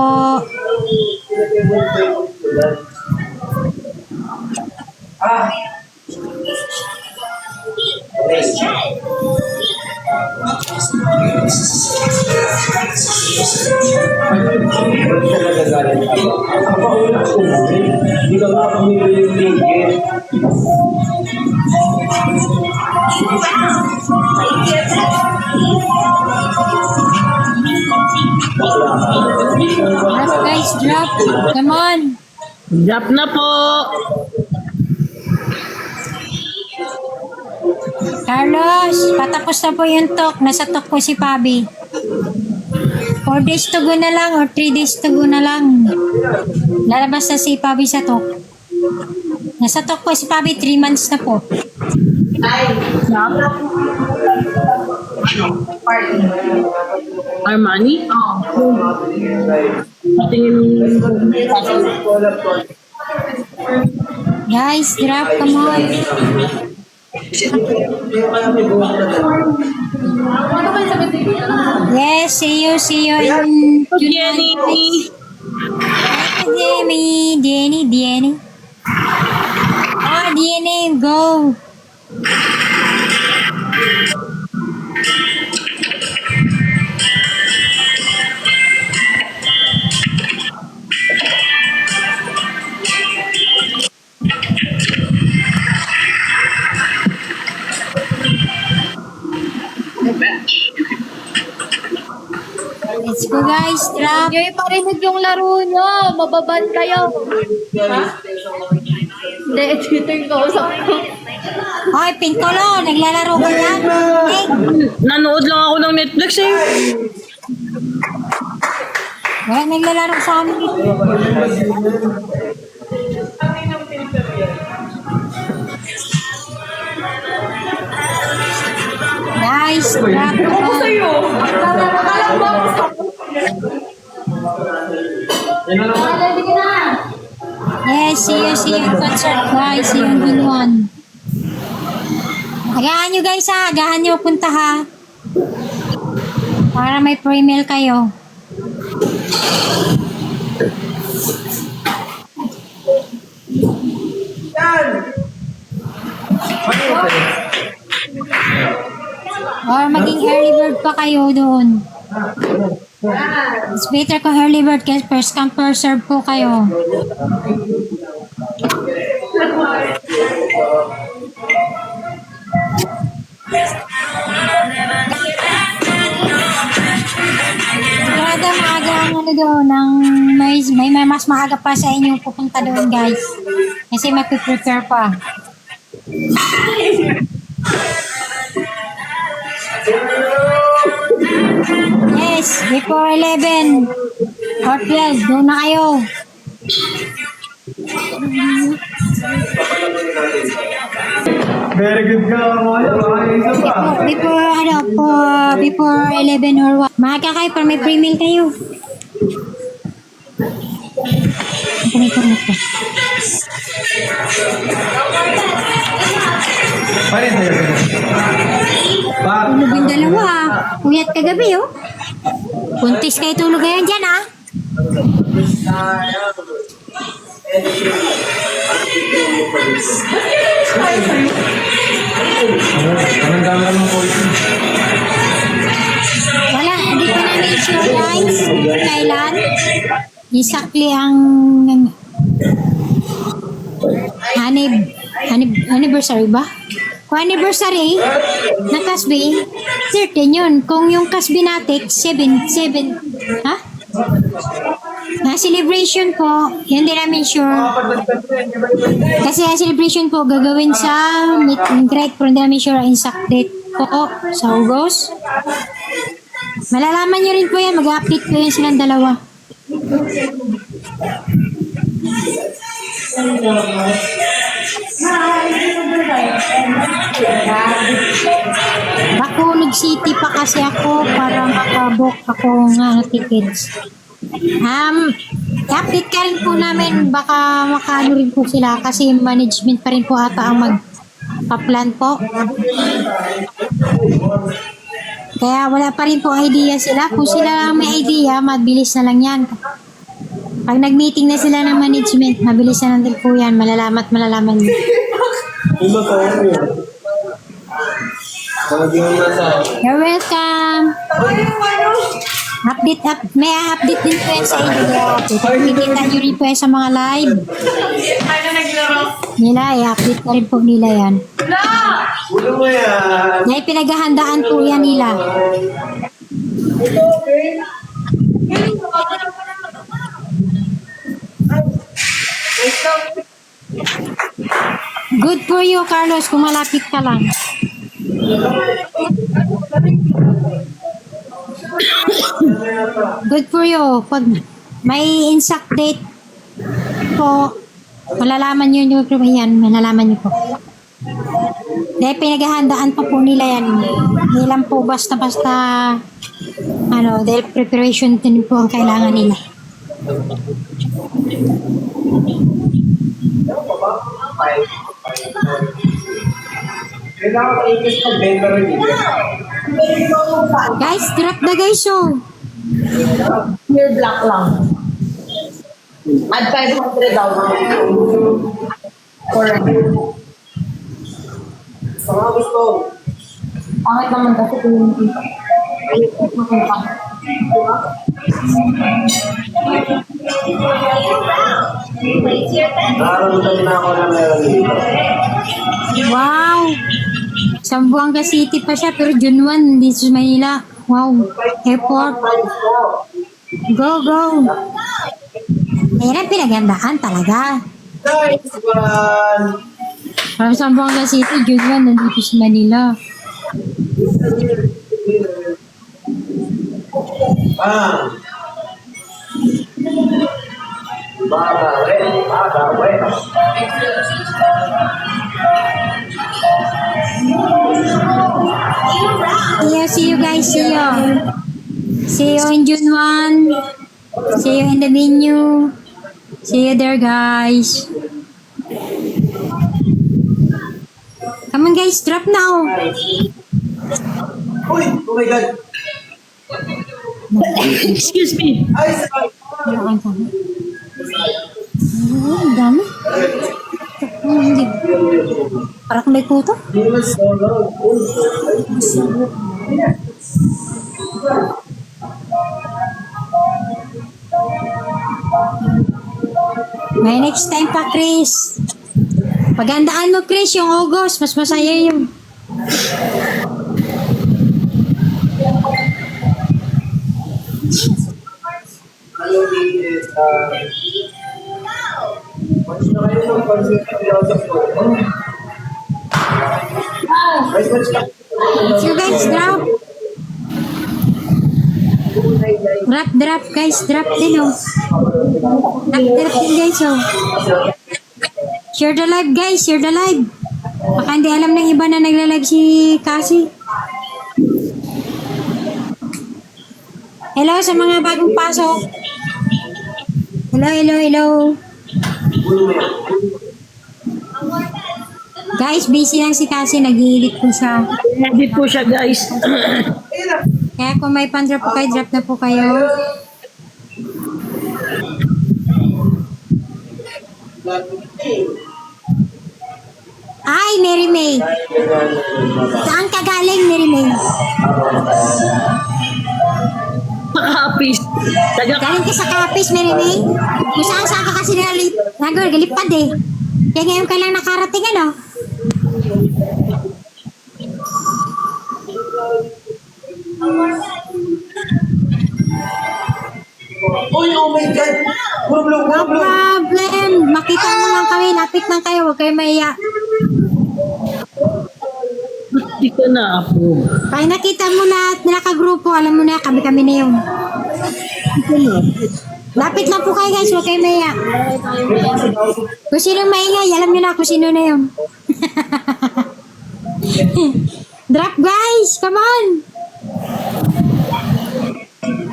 [SPEAKER 4] Guys, drop. Come on.
[SPEAKER 3] Drop na po.
[SPEAKER 4] Carlos, patapos na po yung talk. Nasa talk po si Pabi. 4 days to go na lang or 3 days to go na lang. Lalabas na si Pabi sa talk. Nasa talk po si Pabi, 3 months na po.
[SPEAKER 3] Armani? Patingin
[SPEAKER 4] Guys, drop, come on. Yes, see you in
[SPEAKER 3] Jenny.
[SPEAKER 4] Jenny. Jenny, go. Let's go guys, drop.
[SPEAKER 2] Hindi parinig yung laro nyo. Mababan kayo. Ha? Hindi, dito yung kausap ko.
[SPEAKER 4] Hoy, Pinkolo, naglalaro ka yan? Hey,
[SPEAKER 3] Nanood lang ako ng Netflix eh.
[SPEAKER 4] wala naglalaro sa amin. Guys, drop. Yes, see you in concert guys. See you in Binuan. Agahan nyo guys ha. Agahan nyo punta ha. Para may pre-mail kayo. Or maging early bird pa kayo doon. It's better kung early bird kasi first come first serve po kayo. Sigurado maaga ang ano doon, may mas maaga pa sa inyo pupunta doon guys. Kasi magpiprepare pa. Yes, before 11 or 12, doon na kayo.
[SPEAKER 5] Very good ka,
[SPEAKER 4] Before 11 or what. Maaga kayo para may pre-meal kayo. Tulog yung dalawa ah. Puyat kagabi oh. Puntis kayo tulog ngayon dyan ah.
[SPEAKER 5] Anong gamit mo po ito?
[SPEAKER 4] kailan exactly ang anniversary ba? Kung anniversary ng Kasbi, 13 yun. Kung yung Kasbi natin, 7, ha? Na celebration po, yun din namin sure. Kasi ang celebration po gagawin sa meet and greet, pero hindi namin sure ang exact date po sa August. Malalaman nyo rin po yan, mag-update po yan silang dalawa. Bacolod City pa kasi ako para makabook ako nga ng tickets. I-update ka rin po namin, baka makaano rin po sila kasi management pa rin po ata ang magpa-plan po. Kaya wala pa rin po idea sila. Kung sila lang may idea, mabilis na lang yan. Pag nag-meeting na sila ng management, mabilis na lang din po yan. Malalaman nyo. You're welcome. May update din po yan sa inyo. Pagkikita nyo rin po yan sa mga live. Nila, i-update na rin po nila yan. May pinaghahandaan po yan nila. Good for you, Carlos, kung malapit ka lang. Good for you. Pag may exact date po, malalaman nyo yung yan, malalaman nyo po. Dahil pinaghahandaan pa po nila yan. Hindi lang po basta-basta dahil preparation din po ang kailangan nila. Guys, drop na guys, so.
[SPEAKER 1] Pure black lang. Add 500 daw. For Pangit naman kasi kung
[SPEAKER 4] Wow! Zamboanga City pa siya, pero June 1 dito sa Manila. Wow! Airport. Go, go! Ayan ang pinagandaan talaga. From Zamboanga City, June 1 nandito sa Manila. See you guys, see you. See you in June 1. See you in the venue. See you there, guys. Come on, guys, drop now.
[SPEAKER 5] Uy, oh my God.
[SPEAKER 3] Excuse me.
[SPEAKER 4] Ang dami. Hindi. Parang may kuto. May next time pa, Chris. Pagandaan mo, Chris, yung August. Mas masaya yung... So guys, drop. Drop, guys. Drop din, oh. Drop din, guys, oh. Share the live, guys. Share the live. Baka hindi alam ng iba na nagla-live si Cassie. Hello sa mga bagong pasok. Hello. Guys, busy lang si Cassie. Nag-i-edit po siya.
[SPEAKER 3] Edit po siya, guys.
[SPEAKER 4] Kaya kung may pan-drop po kayo, drop na po kayo. Ay, Mary May. Saan ka galing, Mary May?
[SPEAKER 3] Kapis. Taga
[SPEAKER 4] Galing ka sa Kapis, Mary. Kung saan ka kasi nagalipad eh. Kaya ngayon ka lang nakarating, ano?
[SPEAKER 1] Uy, oh my God! Problem,
[SPEAKER 4] No problem. Makita mo lang kami. Lapit lang kayo. Huwag kayo maiya.
[SPEAKER 3] Hindi ka na approve.
[SPEAKER 4] Pag nakita mo na nakagrupo, alam mo na, kami-kami na yun. Lapit lang po kayo guys. Huwag kayo maiya. Kung sinong maingay, alam nyo na kung sino na yun. Drop guys! Come on!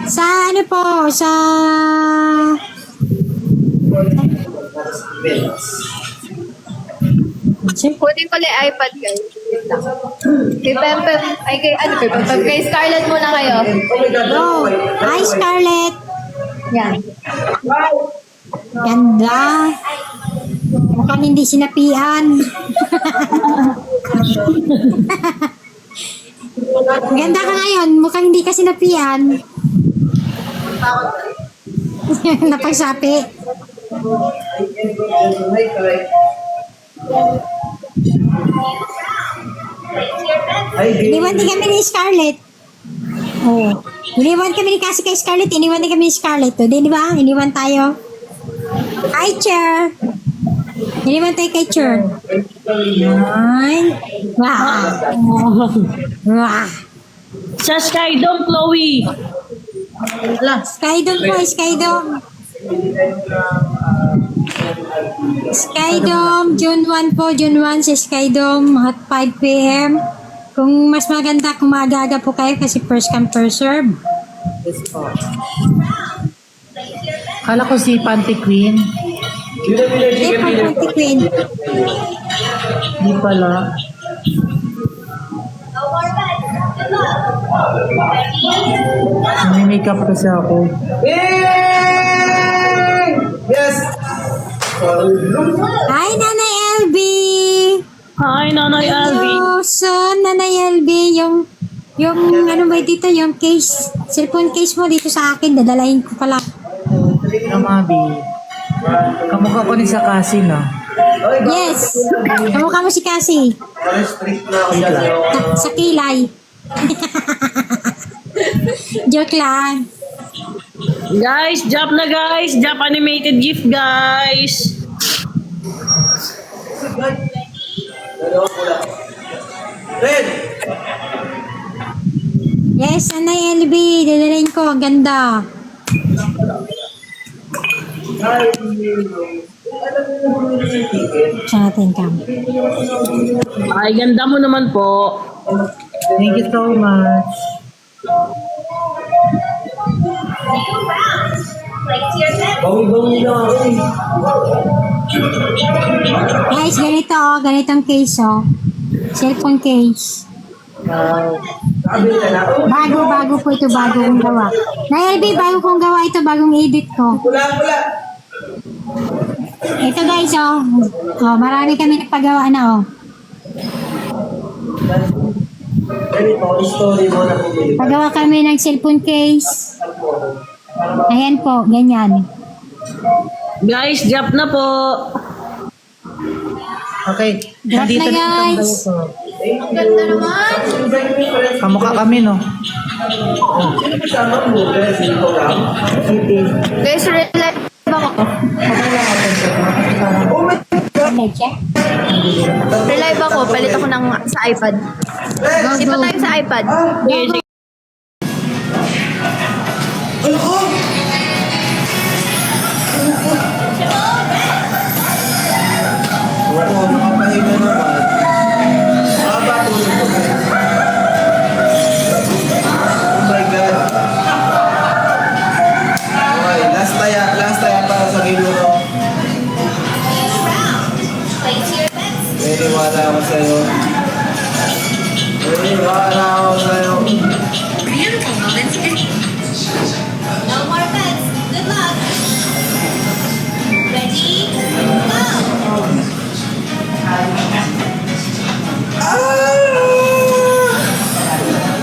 [SPEAKER 4] Sa ano po, sa...
[SPEAKER 2] Kunin ko lang yung iPad, guys. Kay Pempem, ay kay, ano kay Pempem? Kay Scarlett muna kayo.
[SPEAKER 4] Go! Hi Scarlett!
[SPEAKER 2] Yan.
[SPEAKER 4] Ganda! Mukhang hindi sinapian. Ganda ka ngayon, mukhang hindi ka sinapian. Napagsapi. Iniwan din kami ni Scarlett. Oh. Iniwan kami ni kasi kay Scarlett. Iniwan din kami ni Scarlett. O, di ba? Iniwan tayo. Hi, Chair. Iniwan tayo kay Chair. Ay. Wow. Wow.
[SPEAKER 3] Sa Skydome, Chloe.
[SPEAKER 4] Skydome po, Skydome. Skydome, June 1 po, June 1 sa Skydome at 5 p.m. Kung mas maganda, kung maaga-aga po kayo kasi first come, first serve.
[SPEAKER 1] Kala ko si Panty Queen.
[SPEAKER 4] Hindi po, Panty Queen.
[SPEAKER 1] Di pala. May makeup kasi ako. Yes!
[SPEAKER 4] Hi, Nanay LB!
[SPEAKER 3] Hi, Nanay Alvin.
[SPEAKER 4] So, Nanay LB, yung ano ba dito, yung case, cellphone case mo dito sa akin, dadalahin ko pala.
[SPEAKER 1] Namabi. Kamukha ko ni Sakasi na.
[SPEAKER 4] Yes! Kamukha mo si Cassie. Sa kilay. Joke lang.
[SPEAKER 3] Guys, drop na guys. Drop animated gift, guys.
[SPEAKER 4] Yes, Nanay LB, dadalahin ko, ang ganda. Siya natin cam.
[SPEAKER 3] Ay, ganda mo naman po.
[SPEAKER 1] Thank you so much.
[SPEAKER 4] Guys, ganito oh, ganitong case oh. Cellphone case. Bago po ito, bago kong gawa. Nay LB, bago kong gawa ito, bagong edit ko. Ito guys oh. Oh, marami kami nagpagawa na oh. Pagawa kami ng cellphone case. Ayan po, ganyan.
[SPEAKER 3] Guys, drop na po.
[SPEAKER 1] Okay.
[SPEAKER 4] Drop na guys.
[SPEAKER 2] Ang ganda naman.
[SPEAKER 1] Kamukha kami, no?
[SPEAKER 2] Guys, relive ako. Relive ako. Palit ako ng sa iPad. Iba tayo sa iPad.
[SPEAKER 3] Okay,
[SPEAKER 6] Last taya para sa Giluro. Niniwala ako sa'yo. Niniwala ako sa'yo.
[SPEAKER 7] No more bets. Good luck. Ready? Go.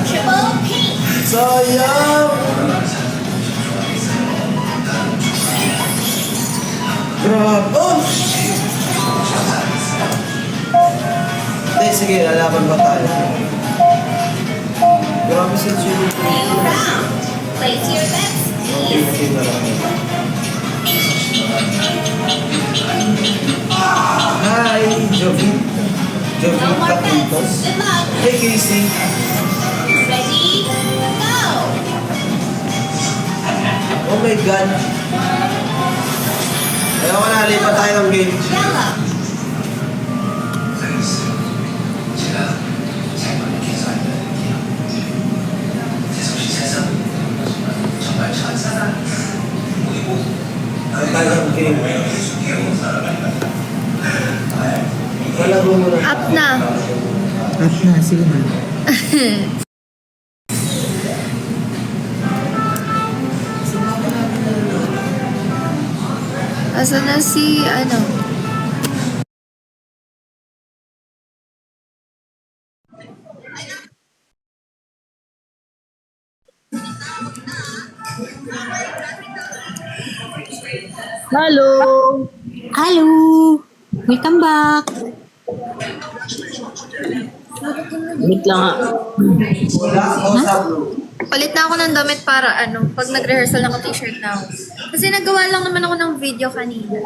[SPEAKER 7] Triple pink.
[SPEAKER 6] Sayang! sige, lalaban ba tayo? Grabe si Chili.
[SPEAKER 7] New round. Place your bets, please.
[SPEAKER 6] Okay na lang. Hi, Jovin. Jovin
[SPEAKER 7] No more bets.
[SPEAKER 6] Tapitos.
[SPEAKER 7] Good luck.
[SPEAKER 6] Hey, Casey.
[SPEAKER 7] Ready, go.
[SPEAKER 6] Oh my God. Ayoko na, lipat tayo ng game.
[SPEAKER 7] Yellow.
[SPEAKER 6] Lipat tayo ng game. Wala mo muna.
[SPEAKER 2] Up na.
[SPEAKER 1] At na, sige na.
[SPEAKER 2] Asa na si, ano?
[SPEAKER 3] Hello!
[SPEAKER 4] Hello! Welcome back!
[SPEAKER 3] Wait lang ha.
[SPEAKER 6] Wala ako sa blue.
[SPEAKER 2] Palit na ako ng damit para ano, pag nag-rehearsal ako t-shirt na ako. Kasi nagawa lang naman ako ng video kanina.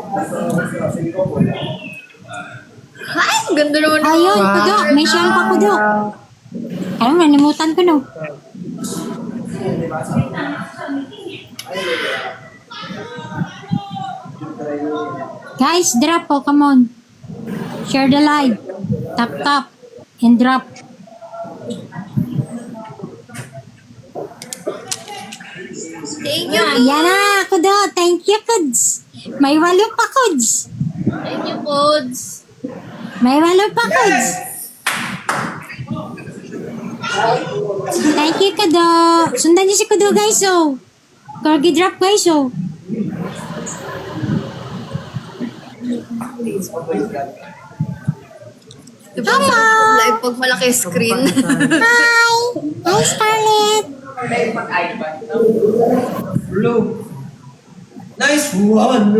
[SPEAKER 2] Ay, ang ganda naman.
[SPEAKER 4] Ayun, kudo. May shell pa kudo. Ayun, nanimutan ko no. Guys, drop po. Come on. Share the live. Tap, tap. And drop.
[SPEAKER 2] Thank you.
[SPEAKER 4] Yan na, kudo. Thank you, kuds. May walo pa, kuds.
[SPEAKER 2] Thank you, Pods.
[SPEAKER 4] May walo pa, kuds. Thank you, kudo. Sundan niyo si kudo, guys, oh. Corgi drop, guys, oh.
[SPEAKER 2] Diba, live pag malaki screen.
[SPEAKER 4] Hi! Hi, Scarlett!
[SPEAKER 6] Blue. Nice one.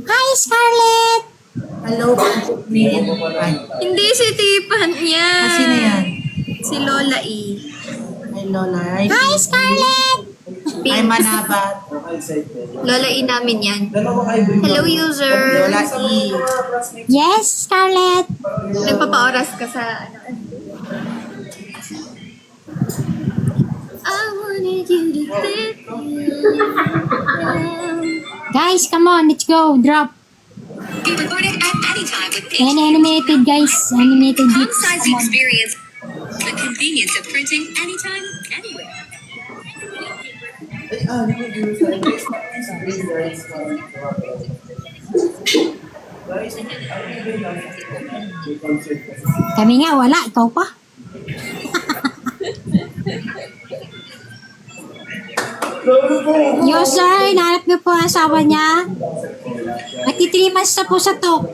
[SPEAKER 4] Hi, Scarlett!
[SPEAKER 1] Hello, Min. Ay,
[SPEAKER 2] Hindi si Tipan yan.
[SPEAKER 1] sino yan?
[SPEAKER 2] Si Lola E.
[SPEAKER 1] Ay, Lola. Ay,
[SPEAKER 4] Hi, Scarlett!
[SPEAKER 1] ay Manabat.
[SPEAKER 2] Lola E namin yan.
[SPEAKER 6] Dalawa kayo bring
[SPEAKER 2] Hello, user.
[SPEAKER 1] Lola E.
[SPEAKER 4] Yes, Scarlett!
[SPEAKER 2] Nagpapaoras ka sa ano. I wanted you to fit in.
[SPEAKER 4] Guys, come on, let's go. Drop.
[SPEAKER 7] Be recorded at any time with
[SPEAKER 4] And animated, guys. Animated bits.
[SPEAKER 7] size
[SPEAKER 4] Come on.
[SPEAKER 7] experience. The convenience of printing anytime, anywhere.
[SPEAKER 4] Kami nga, wala. Ikaw pa. Yo, sir. Nahanap niyo po ang asawa niya. Nagti 3 months na po sa to.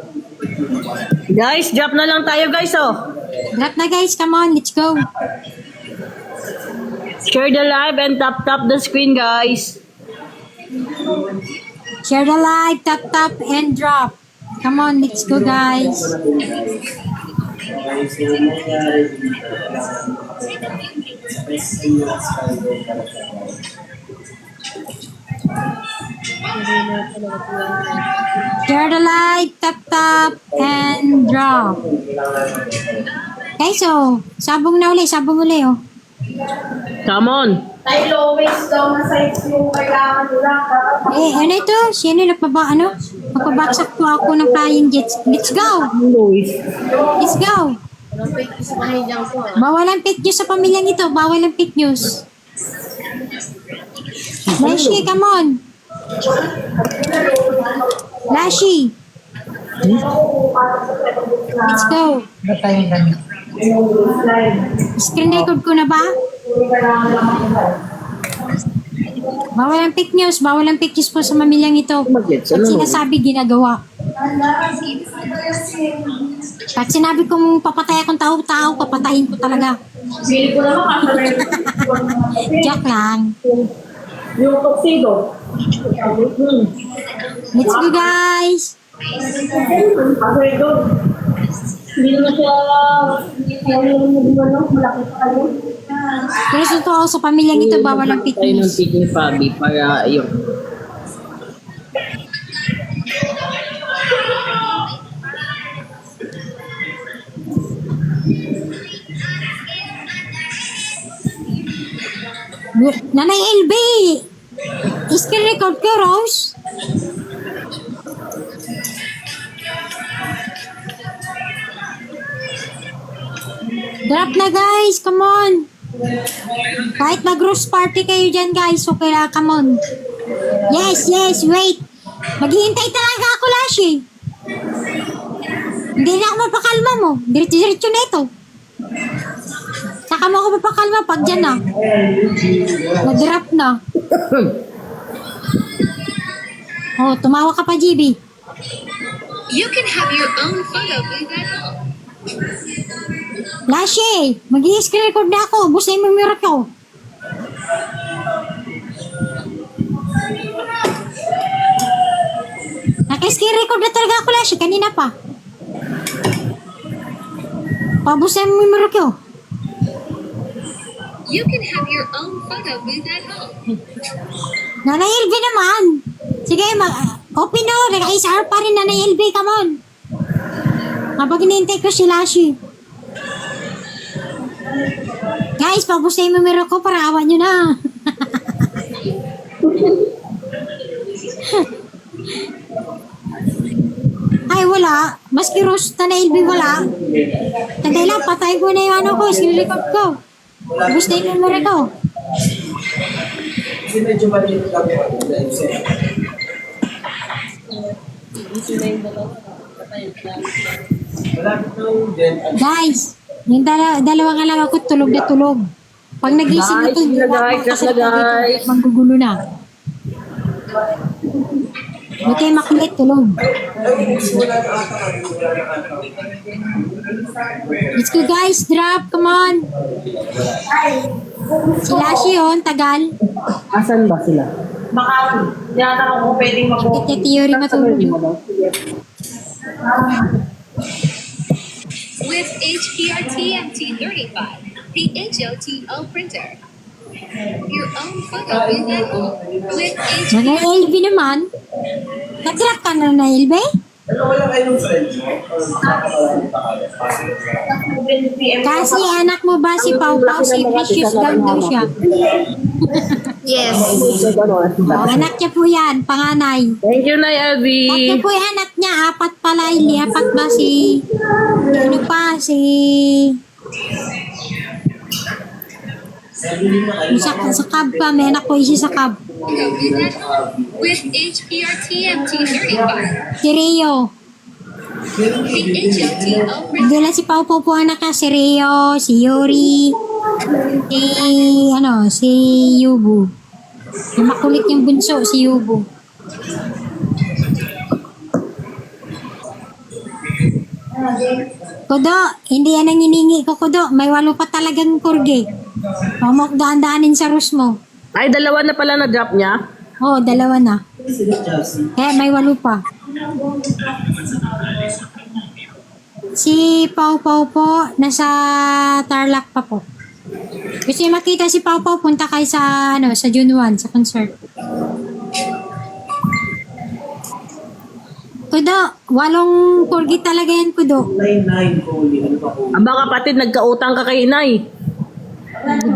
[SPEAKER 3] Guys, drop na lang tayo guys oh.
[SPEAKER 4] Drop na, guys. Come on, let's go.
[SPEAKER 3] Share the live and tap the screen guys.
[SPEAKER 4] Share the live, tap, tap, and drop. Come on, let's go, guys. Share the live, tap, tap, and drop. Guys, oh, sabong na uli, oh.
[SPEAKER 3] Come on.
[SPEAKER 4] Ano ito? Sino magpabaksak po ako ng flying jets. Let's go! Let's go! Bawal ang fake news sa pamilyang ito. Bawal ang fake news. Lashi, come on! Lashi! Let's go!
[SPEAKER 1] Ba't tayong ganun?
[SPEAKER 4] Screen record ko na ba? Bawal ang fake news. Bawal ang fake news po sa pamilyang ito. Pag sinasabi, ginagawa. Pag sinabi kong papatay akong tao, papatayin ko talaga. Joke lang.
[SPEAKER 3] Yung tuxedo.
[SPEAKER 4] Let's go, guys! Pero sa totoo, sa pamilyang ito, bawal ang
[SPEAKER 3] Tayo ng
[SPEAKER 4] fitness.
[SPEAKER 3] pick ni Fabi para yung...
[SPEAKER 4] Nanay LB! Screen record ko, Rose. Drop na guys, come on. Kahit mag-roast party kayo dyan guys, okay lang, come on. Yes, wait. Maghihintay talaga ako, Lashi. Hindi na ako mapakalma mo. Diretso na ito. Saka mo ako mapakalma pag dyan na. Nag-drop na. Oh, tumawa ka pa, GB.
[SPEAKER 7] You can have your own photo booth at home.
[SPEAKER 4] Lashe, mag-i-screen record na ako. Busayin mo yung mirror ko. Naka-screen record na talaga ako, Lashe. Kanina pa. Pabusayin mo yung mirror ko.
[SPEAKER 7] You can have your own photo booth at home.
[SPEAKER 4] Nanay LB naman. Sige, open o. Naka-SR pa rin, Nanay LB. Come on. Kapag hinihintay ko si Lashe. Guys, pabusayin mo yung mirror ko para awan nyo na. Ay, wala. Maski Rose na LB wala. Tagay lang, patay ko na yung ano ko, sinilikot ko. Gusto yung numero ko.
[SPEAKER 6] Kasi medyo maliit lang yung malapit na yung din.
[SPEAKER 4] Guys, yung dalawang alaga ko tulog na tulog. Pag nagising
[SPEAKER 3] Guys,
[SPEAKER 4] ito,
[SPEAKER 3] guys, guys.
[SPEAKER 4] manggugulo na. Buti makulit, tulog. Let's go guys, drop, come on. Si Lashe yun, tagal.
[SPEAKER 3] Asan ba sila?
[SPEAKER 4] Ito theory matulog.
[SPEAKER 7] With HPRT MT35, the HOTO printer. Your own photo booth at home. With
[SPEAKER 4] Nanay LB naman. Nag-drop ka na, Nanay LB?
[SPEAKER 6] Ano wala kayo ng friends mo?
[SPEAKER 4] Kasi anak mo ba si Pau Pau, si Precious daw siya.
[SPEAKER 2] Yes.
[SPEAKER 4] Oh, anak niya po yan, panganay.
[SPEAKER 3] Thank you, Nay Abby.
[SPEAKER 4] Tatlo po yung anak niya, apat pala, hindi apat ba si... Ano pa, si... Sa cab pa, may anak po isa sa cab.
[SPEAKER 7] photo booth at home. With HPRT MT35,
[SPEAKER 4] Si Rio.
[SPEAKER 7] the HOTO printer.
[SPEAKER 4] Hindi lang si Pau Pau po anak niya, si Rio, si Yuri, si Yubu. Yung makulit yung bunso, si Yubu. Kudo, hindi yan ang hiningi ko, Kudo. May 8 pa talagang kurge. Mamok daan-daanin sa rus mo.
[SPEAKER 3] Ay, dalawa na pala na drop niya.
[SPEAKER 4] Oo, 2 na. Kaya may 8 pa. Si Pau Pau po, nasa Tarlac pa po. Gusto niyo makita si Pau Pau, punta kayo sa, sa June 1, sa concert. Kudo, 8 kurgi talaga yan, Kudo.
[SPEAKER 6] 9-9 ko ulit. Ano pa po?
[SPEAKER 3] Aba kapatid, nagkautang ka kay Inay.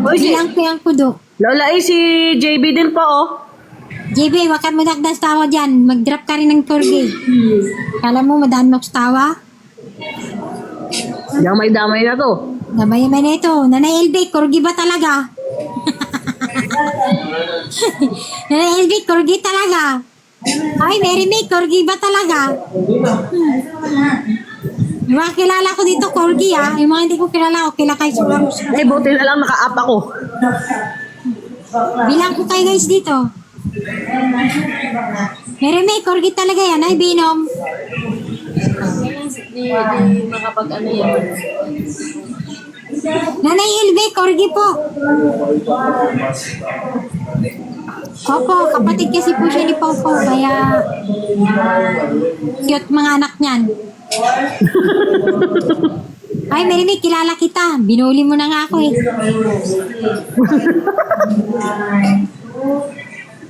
[SPEAKER 4] Bilang ko yan, Kudo.
[SPEAKER 3] Lola, si JB din po, oh.
[SPEAKER 4] JB, wag ka mo dakdas tawa dyan. Mag-drop ka rin ng kurgi. Kala mo, madaan mo sa tawa?
[SPEAKER 3] Damay-damay na to.
[SPEAKER 4] Nabayamay na ito. Nanay LB, kurgi ba talaga? Nanay LB, kurgi talaga. Ay, Mary May, kurgi ba talaga? Yung mga kilala ko dito, kurgi ah. Yung mga hindi ko kilala, okay lang kayo sa Ramos.
[SPEAKER 3] Eh, buti na lang naka-up ako.
[SPEAKER 4] Bilang ko kayo guys dito. Mary May, kurgi talaga yan. Ay, Binom.
[SPEAKER 3] Di makapag-ano yan.
[SPEAKER 4] Nanay LB, kurgi po. Opo, kapatid kasi po siya ni Pau Pau, kaya Cute mga anak niyan. Ay, Marimay, kilala kita. Binuli mo na nga ako eh.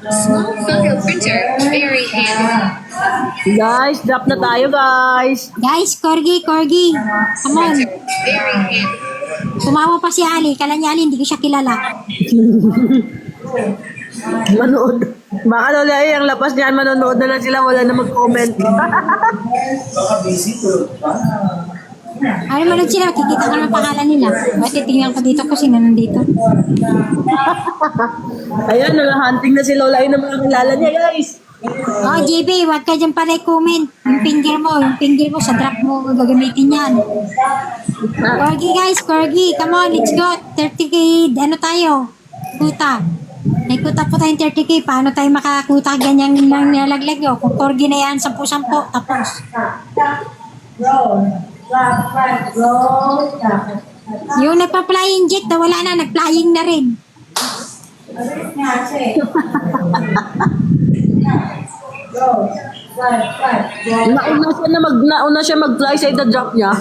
[SPEAKER 7] Small photo printer, very handy.
[SPEAKER 3] Guys, drop na tayo, guys.
[SPEAKER 4] Guys, Corgi. Come on.
[SPEAKER 7] Very handy.
[SPEAKER 4] Tumawa pa si Ali. Kala niya Ali, hindi ko siya kilala.
[SPEAKER 3] Manood. Baka lola ang lapas niyan, manonood na lang sila, wala na mag-comment.
[SPEAKER 6] Baka busy to.
[SPEAKER 4] Ano manood sila, kikita ko ng pangalan nila. Ba't titingnan ko dito kung sino nandito?
[SPEAKER 3] Ayan, nag-hunting na si Lola yun ng mga kilala niya, guys.
[SPEAKER 4] Oh, JB, wag ka dyan pa comment. Yung finger mo sa drop mo, gagamitin yan. Corgi guys, Corgi, come on, let's go. 30k, ano tayo? Kuta. May kuta po tayong 30k. Paano tayo makakuta? Ganyan lang nilalaglag nyo. Kung Corgi na yan, 10-10, tapos. Yung nagpa-flying jet, wala na, nag-flying na rin.
[SPEAKER 3] Nauna siya mag-fly sa drop niya.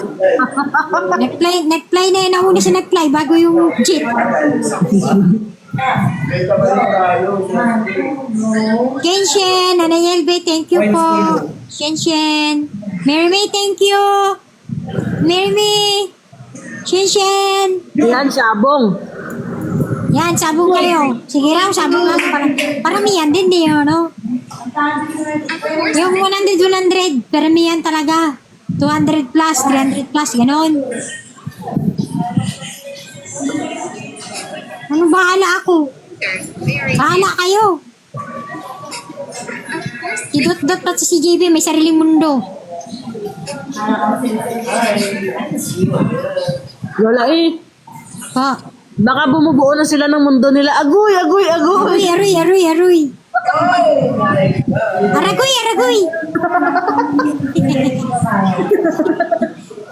[SPEAKER 4] Nag-fly na yun. Nauna siya nag-fly bago yung jet.
[SPEAKER 5] May kabalik tayo.
[SPEAKER 4] Kenshin, Nanay Elbe, thank you po. Kenshin. Mary May, thank you. Mary May. Kenshin.
[SPEAKER 3] Yan, sabong.
[SPEAKER 4] Yan, sabong kayo. Sige raw, sabong ako. Paramihan din, di yun, no? Yung 100, paramihan talaga. 200 plus, 300 plus, ganon. Ano bahala ako?
[SPEAKER 7] Very
[SPEAKER 4] Bahala kayo. Si Dot pati si JB may sariling mundo.
[SPEAKER 3] Lola
[SPEAKER 4] Pa.
[SPEAKER 3] baka bumubuo na sila ng mundo nila. Agoy!
[SPEAKER 4] Aroy. Aragoy.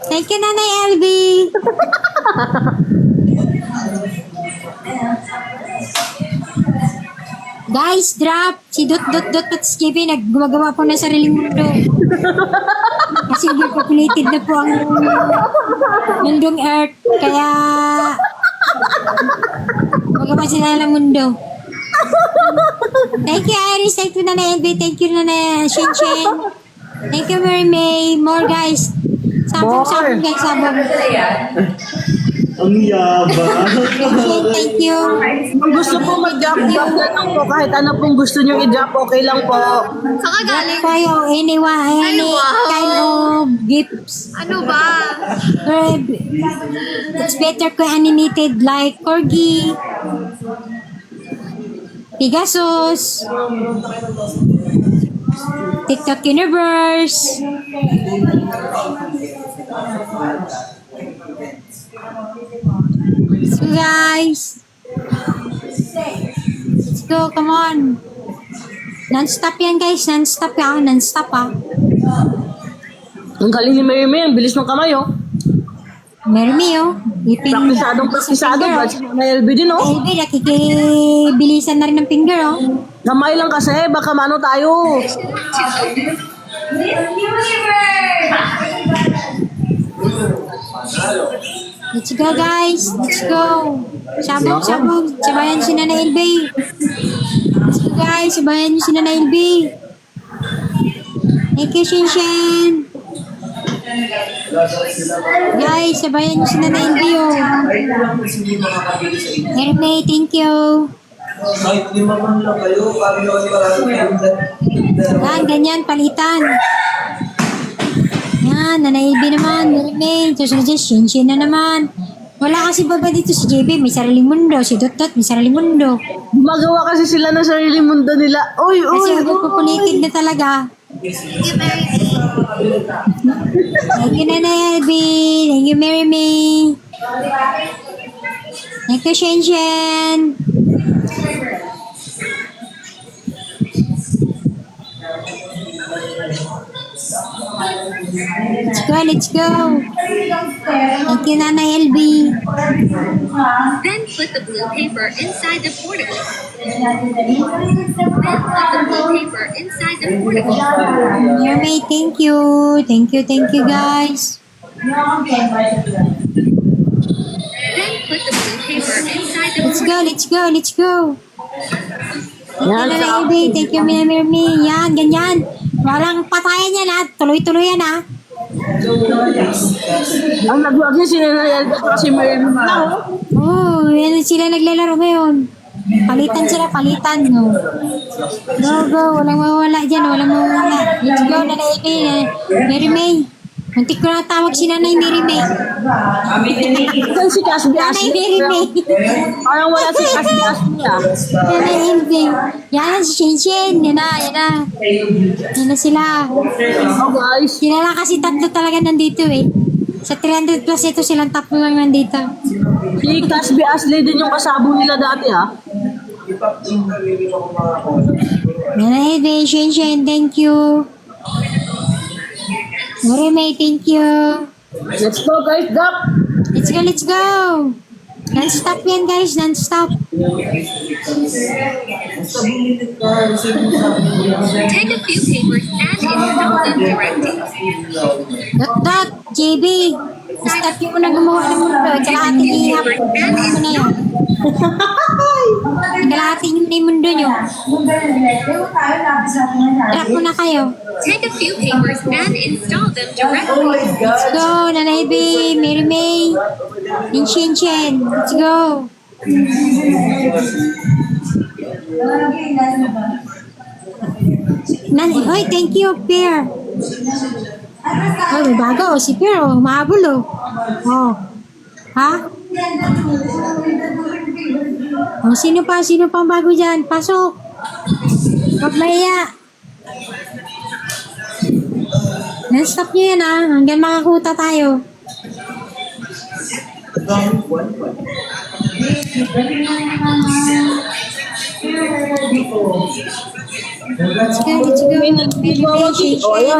[SPEAKER 4] Thank you, Nanay LB. Guys, drop. Si Dot at si JB naggumagawa po ng sariling mundo. Kasi overpopulated na po ang mundong Earth. Kaya magawa sila ng mundo. Thank you, Iris. Thank you, Nanay LB. Thank you, Nanay Shinshin. Thank you, Mary May. More, guys. Sabong, guys. Sabong.
[SPEAKER 6] Ang yaba.
[SPEAKER 4] Thank you.
[SPEAKER 3] Kung gusto po mag-drop na lang po. Kahit ano pong gusto nyo i-drop, okay lang po.
[SPEAKER 2] Saan ka galing?
[SPEAKER 4] Kayo, any
[SPEAKER 2] Ay, wow.
[SPEAKER 4] kind of gifts.
[SPEAKER 2] Ano ba?
[SPEAKER 4] It's better kung animated like Corgi, Pegasus, TikTok Universe. So guys, let's go, come on. Non-stop yan guys, non-stop ah.
[SPEAKER 3] Ang galing ni Mary May, ang bilis ng kamay, oh.
[SPEAKER 4] Meron oh.
[SPEAKER 3] Praktisado. Ba't si Nanay LB din, oh.
[SPEAKER 4] LB, nakikibilisan na rin ng finger oh.
[SPEAKER 3] Kamay lang kasi, baka mano tayo.
[SPEAKER 4] Let's go guys, let's go. Sabog. Sabayan si Nanay LB. Let's go guys, sabayan si Nanay LB. Thank you, Shinshin. Guys, sabayan niyo si Nanay LB oh. LB, thank you.
[SPEAKER 6] Kahit 5 man lang kayo, kami naman parang
[SPEAKER 4] Ganyan, palitan. Yan, Nanay LB naman, Mary Susunod si Shinshin na naman. Wala kasi baba dito si JB, may sariling mundo. Si Dot may sariling mundo.
[SPEAKER 3] Gumagawa kasi sila ng sarili mundo nila. Uy!
[SPEAKER 4] Kasi nagpupulitin na talaga.
[SPEAKER 2] Thank you, Mary.
[SPEAKER 4] Thank you, Nanay LB. Thank you, Mary May. Thank you, Shinshin. Let's go. Thank you, Nanay LB.
[SPEAKER 7] Then put the blue paper inside the portable Paper inside the portable.
[SPEAKER 4] Mermaid, thank you. Thank you, guys.
[SPEAKER 7] Then put the blue paper inside the
[SPEAKER 4] Let's go.
[SPEAKER 3] Yan,
[SPEAKER 4] Thank you,
[SPEAKER 3] sa
[SPEAKER 4] Baby. Thank you, Mermaid. Yan, ganyan. Walang patayan yan, ha. Tuloy-tuloy yan, ha.
[SPEAKER 3] ang nag-vlog niya si Nanay Elba at si Merlin lang.
[SPEAKER 4] Oh, yan sila naglalaro ngayon. Palitan, no. Go. Walang mawala dyan, Let's go, Nanay May. Mary May. Muntik ko na tawag si Nanay Mary May.
[SPEAKER 3] Saan si Casby
[SPEAKER 4] Nanay
[SPEAKER 3] Ashley?
[SPEAKER 4] Mary May.
[SPEAKER 3] Parang wala si Casby Ashley ah.
[SPEAKER 4] Nanay Mary. Yan, si Shen. Yan na. Yan na sila.
[SPEAKER 3] Oh guys.
[SPEAKER 4] Sila lang kasi tatlo talaga nandito eh. Sa 300 plus ito silang tatlo lang nandito.
[SPEAKER 3] Si Casby Ashley din yung kasabo nila dati ah.
[SPEAKER 4] Nanay Mary, Shen, thank you. Mary May, thank you.
[SPEAKER 3] Let's go guys, Dap!
[SPEAKER 4] Let's go. Non-stop yan guys, non-stop.
[SPEAKER 7] Take a few papers and install them directly.
[SPEAKER 4] Dot, JB. Stop yung unang gumawa ng mundo. Kalahati ihap. Ano na yan? Kalahati yung na yung mundo nyo. Drop mo na kayo.
[SPEAKER 7] Take a few papers and install them directly.
[SPEAKER 4] Let's go, Nanay B, Mary May, Shen. Let's go. Hoy, thank you, Pierre. Oh, may bago. Si Pierre, oh, mahabol, oh. Oh. Ha? Oh, sino pa ang bago dyan? Pasok. Huwag mahiya. Non-stop nyo yan, ah. Hanggang makakuta tayo. Let's go.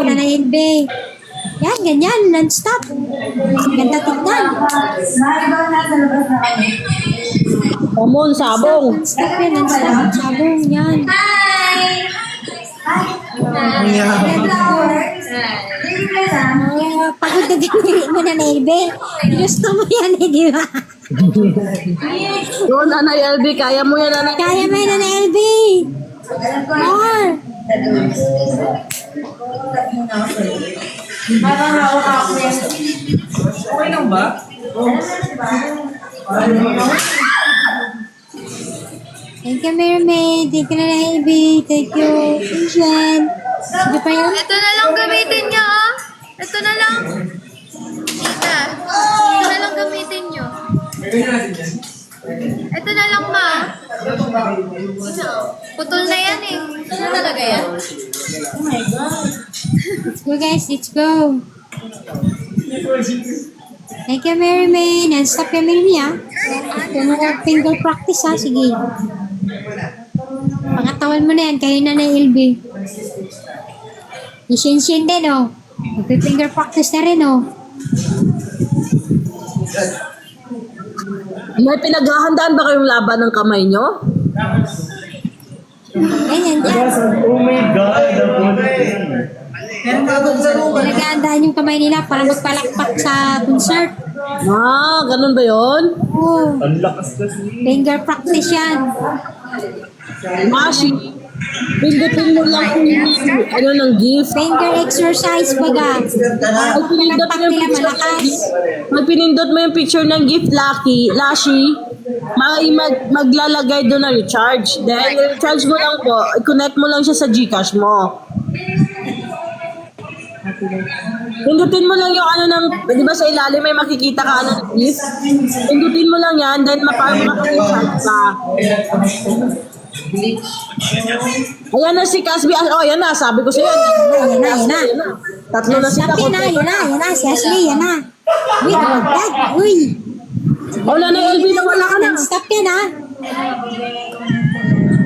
[SPEAKER 4] Nanay LB. Yan, ganyan. Non-stop. Ganda tignan.
[SPEAKER 3] Ramon, sabong.
[SPEAKER 4] Non-stop yan. Non-stop. Sabong. Yan. Pagod na din mo na LB. Gusto mo yan eh, di ba?
[SPEAKER 3] Yun, Nanay LB, kaya mo yan, Nanay.
[SPEAKER 4] Kaya mo yan na LB. More.
[SPEAKER 6] Okay lang ba?
[SPEAKER 4] Thank you, Mary May. Thank you, Nanay LB. Thank you, Shen. Sige pa yun.
[SPEAKER 2] Ito na lang gamitin niyo, ah. Ito na lang. Tita, ito na lang gamitin niyo. Ito na lang, ma. Putol na yan eh. Ito na talaga yan.
[SPEAKER 4] Let's go, guys. Let's go. Thank you, Mary May. Non-stop yung Mary May, ah. Ito mo ko finger practice, ha. Sige. Pangatawan mo na yan. Kayo na LB. Shen din, oh. Magpi-finger practice na rin, oh.
[SPEAKER 3] May pinaghahandaan ba kayong laban ng kamay nyo?
[SPEAKER 4] Yan.
[SPEAKER 5] Oh my God,
[SPEAKER 4] Pinagandaan yung kamay nila para magpalakpak sa concert.
[SPEAKER 3] Ah, ganun ba yun?
[SPEAKER 4] Oh,
[SPEAKER 5] ang lakas kasi.
[SPEAKER 4] finger practice yan.
[SPEAKER 3] Mashi, pindutin mo lang kung ng gift.
[SPEAKER 4] Finger exercise baga. Para magpalakpak nila malakas.
[SPEAKER 3] Pag pinindot mo yung picture ng gift Lashi, maglalagay doon na recharge. Then, recharge mo lang po, connect mo lang siya sa Gcash mo. Pindutin mo lang yung ano ng, di ba sa ilalim may makikita ka ano ng gift? Pindutin mo lang yan, then makaka-recharge ka. Ayan na si Casby. Oh, yan na. Sabi ko sa'yo.
[SPEAKER 4] Yan na.
[SPEAKER 3] Tatlo na sila.
[SPEAKER 4] Yan na. Si Ashley, yan na. Wait, wag. Uy.
[SPEAKER 3] Wala na, LB. Nawala ka na.
[SPEAKER 4] Stop yan, ha.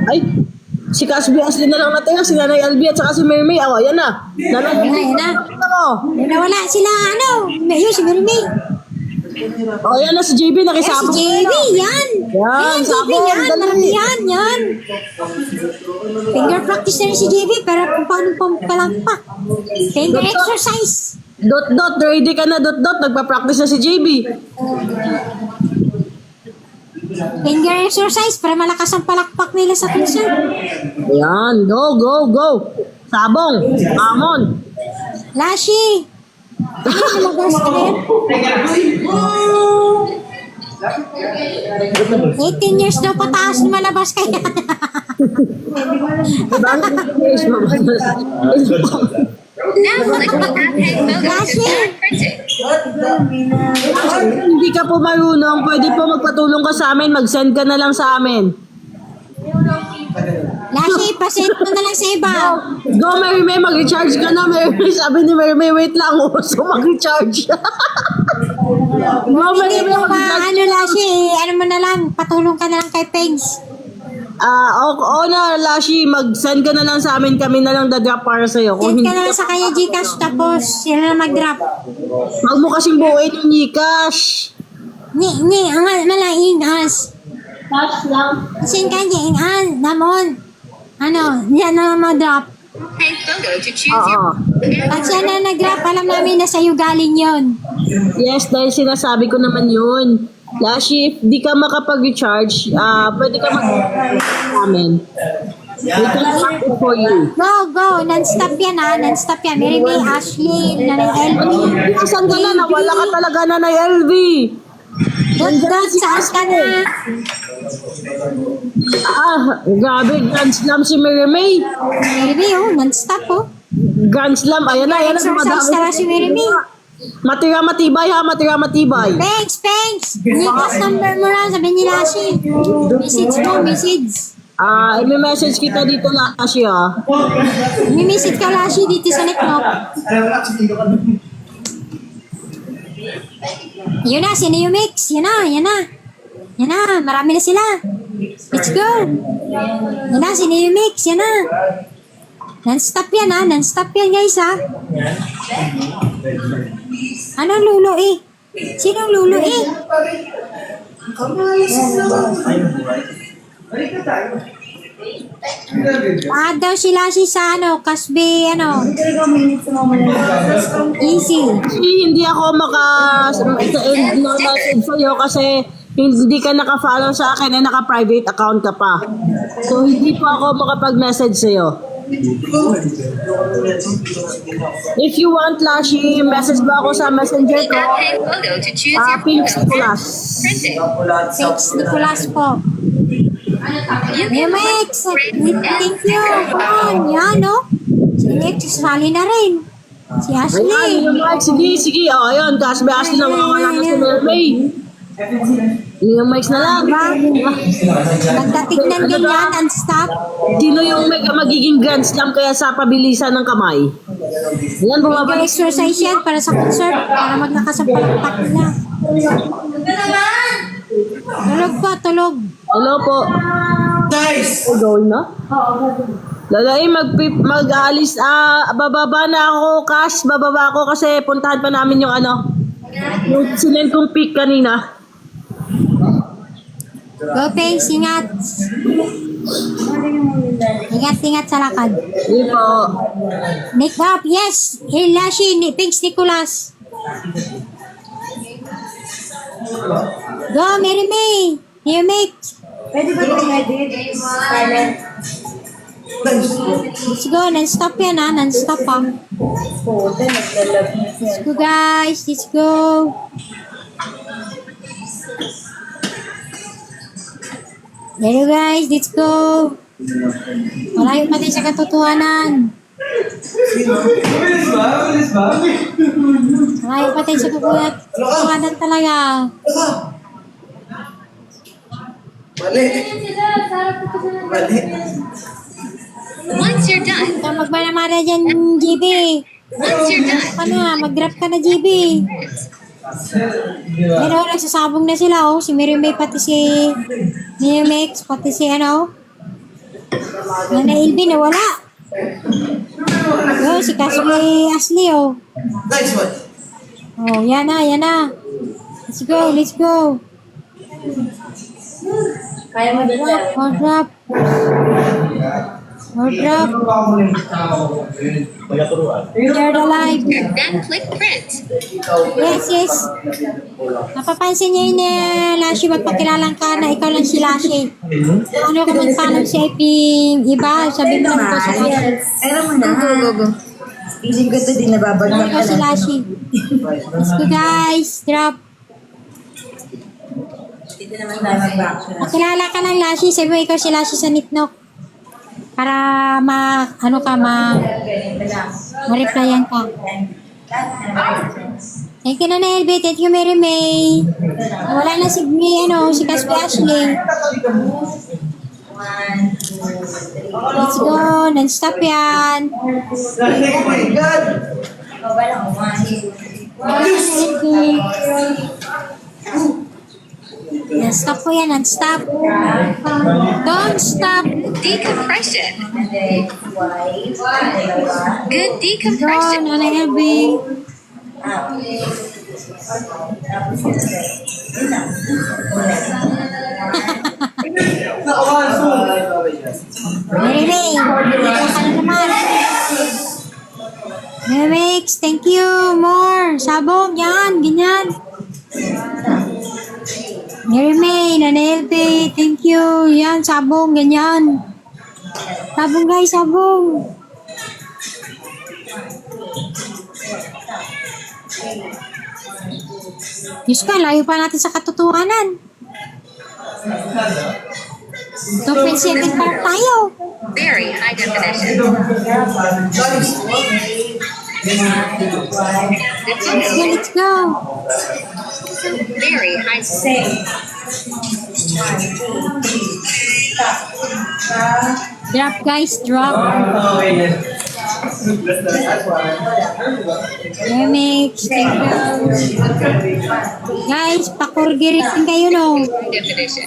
[SPEAKER 3] Ay, si Casby Ashley na lang natin. Si Nanay LB at saka si Mary May. Oh, yan na.
[SPEAKER 4] Yan na.
[SPEAKER 3] Ako.
[SPEAKER 4] Nawala sila, ano. Yun, si Mary May.
[SPEAKER 3] Oh, yan na si JB.
[SPEAKER 4] Yan,
[SPEAKER 3] Nakisama.
[SPEAKER 4] si JB, yan.
[SPEAKER 3] Yan,
[SPEAKER 4] Ayan, JB,
[SPEAKER 3] sabong,
[SPEAKER 4] yan.
[SPEAKER 3] dali.
[SPEAKER 4] Maramihan, yan. Finger practice na rin si JB, pero kung paano palampak. Finger exercise.
[SPEAKER 3] Dot, ready ka na, Dot. Nagpa-practice na si JB.
[SPEAKER 4] Finger exercise para malakas ang palakpak nila sa concert.
[SPEAKER 3] Ayan, go. Sabong, Amon.
[SPEAKER 4] Lashi! Ano lumabas ka rin? 18 years daw pataas na malabas kaya.
[SPEAKER 7] Now click the app hang photo to start printing.
[SPEAKER 3] Kung hindi ka po marunong, pwede po magpatulong ka sa amin, mag-send ka na lang sa amin.
[SPEAKER 4] Lashi, pasend mo na lang sa iba.
[SPEAKER 3] Go, Mary May, mag-recharge ka na, Mary May. Sabi ni Mary May, wait lang, so mag-recharge. Go, Mary
[SPEAKER 4] Hindi
[SPEAKER 3] May,
[SPEAKER 4] mo ba,
[SPEAKER 3] mag-recharge.
[SPEAKER 4] ano Lashi, ano mo na lang, patulong ka na lang kay Pegs.
[SPEAKER 3] Oo na, Lashi, mag-send ka na lang sa amin, kami na lang dadrop para sa'yo. Kung
[SPEAKER 4] Send
[SPEAKER 3] hindi
[SPEAKER 4] ka na lang sa kanya Gcash, tapos sila na mag-drop.
[SPEAKER 3] wag mo kasing buuin yung Gcash.
[SPEAKER 4] Ang malaing as. Send ka niya, namon. Ano, yan na lang mag-drop.
[SPEAKER 7] Hang photo to choose your
[SPEAKER 4] Pag siya na nag-drop, alam namin na sa'yo galing yon.
[SPEAKER 3] Yes, dahil sinasabi ko naman yun. Lashi, if di ka makapag-recharge, pwede ka mag-recharge sa amin. We can stop it for you.
[SPEAKER 4] Go, non-stop yan non-stop yan. Mary May, Ashley, Nanay LB.
[SPEAKER 3] Saan ka na? Nawala ka talaga na LV.
[SPEAKER 4] Dot, saan ka na?
[SPEAKER 3] Grabe, Grand Slam si Mary May.
[SPEAKER 4] Mary May, non-stop
[SPEAKER 3] Grand Slam, ayan na,
[SPEAKER 4] Exercise na si Mary May.
[SPEAKER 3] Matira matibay.
[SPEAKER 4] Pengs! Nikas number mo lang, sabi ni Lashi. Message.
[SPEAKER 3] I-message kita dito na Lashi
[SPEAKER 4] Message ka Lashi dito sa Niknok. Yun na, sino yung mix? Yan na, marami na sila. Let's go. Yan na, sino yung mix? Yan na. Non-stop yan guys Anong lulo Sinong lulo daw si Lashi sa Kasbi, easy.
[SPEAKER 3] Hindi ako maka-end ng message sa'yo kasi hindi ka naka-follow sa akin ay naka-private account ka pa. So hindi pa ako makapag-message sa'yo. If you want, Lashi, message mo ako sa messenger
[SPEAKER 7] the
[SPEAKER 3] ko.
[SPEAKER 7] app hang photo to choose your
[SPEAKER 3] Pink
[SPEAKER 7] photo.
[SPEAKER 3] Nicolas.
[SPEAKER 7] Printing.
[SPEAKER 4] Thanks, Nicolas po.
[SPEAKER 7] You can
[SPEAKER 4] Mix,
[SPEAKER 7] print
[SPEAKER 4] thank you. Yan, Si Mix, sali na rin. Si
[SPEAKER 3] Ayan,
[SPEAKER 4] Ashley.
[SPEAKER 3] yung mic. Sige. Ayun, Kasbe Ashley na mawawala na si Mary May. Yung mics na lang.
[SPEAKER 4] Diba? Nagdatignan din yan, non-stop.
[SPEAKER 3] Sino yung magiging Grand Slam kaya sa pabilisan ng kamay? Ayan, bumabalik.
[SPEAKER 4] Exercise yan para sa concert, para maglakas ang palakpak nila. Tulog.
[SPEAKER 3] Hello po.
[SPEAKER 6] Guys!
[SPEAKER 3] Going na? Lalay, mag-aalis. Bababa na ako, Cash. Bababa ako kasi puntahan pa namin yung yung sinend kong pic kanina.
[SPEAKER 4] Go, Pace, ingat. Ingat sa lakad.
[SPEAKER 3] Hindi po.
[SPEAKER 4] Nick up, yes. Lashi, Pinks Nicolas. Go, Mary May. You make.
[SPEAKER 1] Pwede ba tayo edit? Silent.
[SPEAKER 4] Let's go, non-stop yan non-stop
[SPEAKER 1] Puta, naglalab na siya.
[SPEAKER 4] Let's go guys, let's go. Hello guys, let's go. Malayo pa din sa katotohanan. Malayo pa din sa katotohanan talaga.
[SPEAKER 6] Mali.
[SPEAKER 7] Once you're done,
[SPEAKER 4] Ikaw magmanamara dyan, GB.
[SPEAKER 7] once you're done,
[SPEAKER 4] Mag-drop ka na, GB. Pero nagsasabong na sila, si Mary May, pati si Neomex, pati si Nanay Ilby na wala. Si Kasmi Ashley,
[SPEAKER 6] Nice one.
[SPEAKER 4] yan na. Let's go.
[SPEAKER 1] Kaya mo dito.
[SPEAKER 4] More drop. More drop. Third alive.
[SPEAKER 7] Then click print.
[SPEAKER 4] Yes, yes. Napapansin niya yun Lashi, magpakilalang ka na ikaw lang si Lashi. Ano ka man paano si Iping iba, sabi mo lang ito si Lashi.
[SPEAKER 1] Alam mo na.
[SPEAKER 2] Go.
[SPEAKER 1] Isip ko ito din nababagyan
[SPEAKER 4] Ikaw si Lashi. Let's go guys, drop.
[SPEAKER 1] Dito naman tayo mag-action.
[SPEAKER 4] Pakilala ka lang Lashi, sabi mo ikaw si Lashi sa Nitnok. Para ma-replyan ka. Thank you na Elby, thank you Mary May. Wala na si Caspi Ashley. Let's go, non-stop yan. Non-stop po yan, non-stop. Don't stop.
[SPEAKER 7] Decompression. Good decompression.
[SPEAKER 4] John, ano Elby? Mary May, ikaw ka na naman. Mix, thank you. More. Sabong, yan, ganyan. Mary May, Nanelpe, thank you. Yan, sabong, ganyan. Sabong guys, sabong. Diyos ka, layo pa natin sa katotohanan. 2.7 pa tayo.
[SPEAKER 7] Very high definition.
[SPEAKER 4] Let's go.
[SPEAKER 7] Very high.
[SPEAKER 4] Drop guys, drop. Remix, thank you. Guys, pakurgirit din kayo no.
[SPEAKER 7] Definition.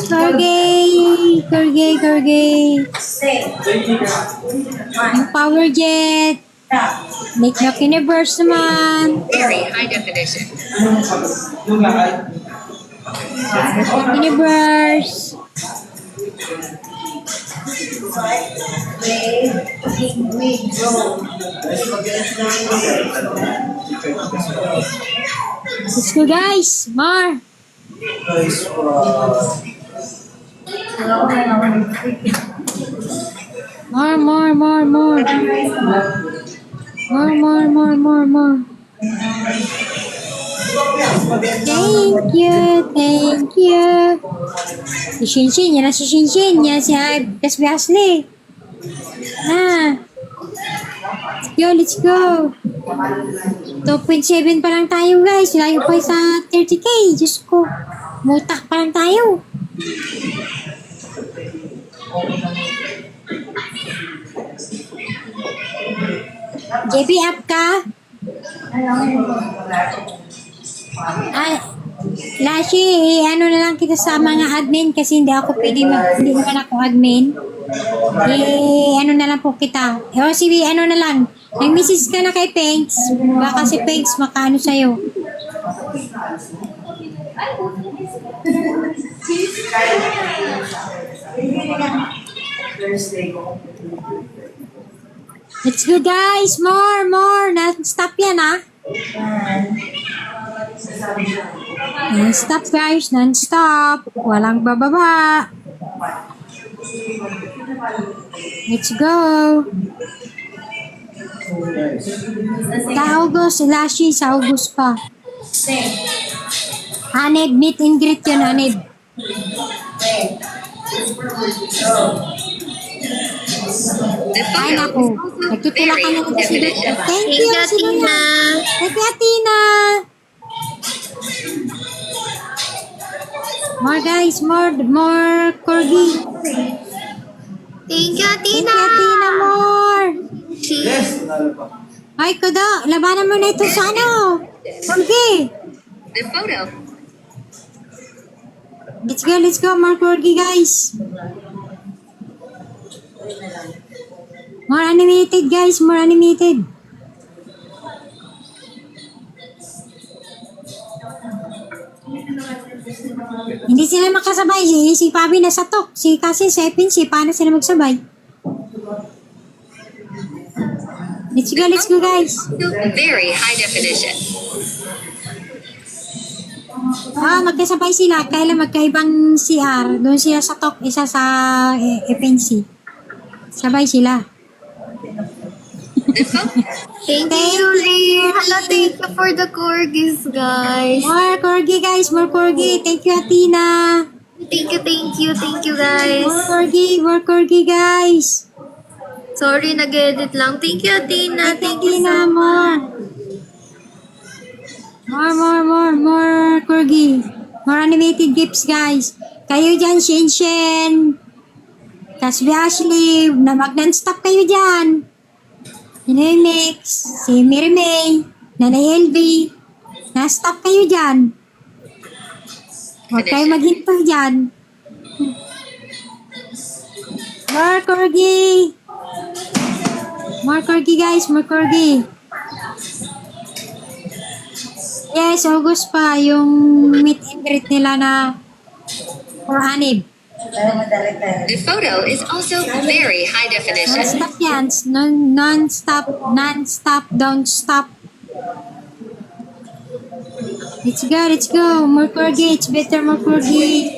[SPEAKER 4] Kurgay. Yung power jet. Make na universe naman.
[SPEAKER 7] Very high definition.
[SPEAKER 4] Universe. Let's go guys, more. More. Thank you. Si Shinshin, yan na si Shinshin. Yan si Caspi Ashley. Let's go. 2.7 pa lang tayo guys. Layo pa sa 30k. Diyos ko. Mutak pa lang tayo. JB up ka? Lashi, ano na lang kita sa mga admin kasi hindi naman ako admin. Ano na lang po kita. Sige, ano na lang. Nag-message ka na kay Pengs. Baka si Pengs makaano sa'yo. Let's go guys. More. Non-stop yan Non-stop guys. Non-stop. Walang bababa. Let's go. Sa Lashi, sa August pa. Haneb, meet and greet yun, Haneb. Ay, naku. Nagtutulak ka na kasi dito. Thank you, Atina. Thank you, Atina. More guys, more corgi.
[SPEAKER 2] Thank you, Tina.
[SPEAKER 4] Thank you, Atina, more.
[SPEAKER 6] Yes!
[SPEAKER 4] Ay, kuda, labanan mo na ito sa ano. Corgi.
[SPEAKER 7] The photo.
[SPEAKER 4] Let's go, more corgi, guys. More animated, guys, more animated. Hindi sila makasabay. Si Pabi nasa tok. Kasi si Epinsi, paano sila magsabay? Let's go guys.
[SPEAKER 7] Very high definition.
[SPEAKER 4] Magkasabay sila. Kailan magkaibang CR. Doon sila sa tok, isa sa Epinsi. Sabay sila.
[SPEAKER 2] Thank you, Lee. Hala, thank you for the corgis, guys.
[SPEAKER 4] More corgi guys, more corgi. Thank you, Athena.
[SPEAKER 2] Thank you, guys.
[SPEAKER 4] More corgi guys.
[SPEAKER 2] Sorry, nag-edit lang. Thank you, Athena. Thank you
[SPEAKER 4] Athena,
[SPEAKER 2] so much.
[SPEAKER 4] More corgi. More animated gifts guys. Kayo dyan, Shen. Kasbi Ashley, na mag-non-stop kayo dyan. Mix, si Mary May, Nanay LV. Na-stop kayo dyan. Huwag kayo maghinto dyan. More corgi. More corgi guys, more corgi. Yes, August pa yung meet and greet nila na for Hanib.
[SPEAKER 7] The photo is also very high definition.
[SPEAKER 4] Non-stop yan. Non-stop, don't stop. Let's go. More corgi, it's better more corgi.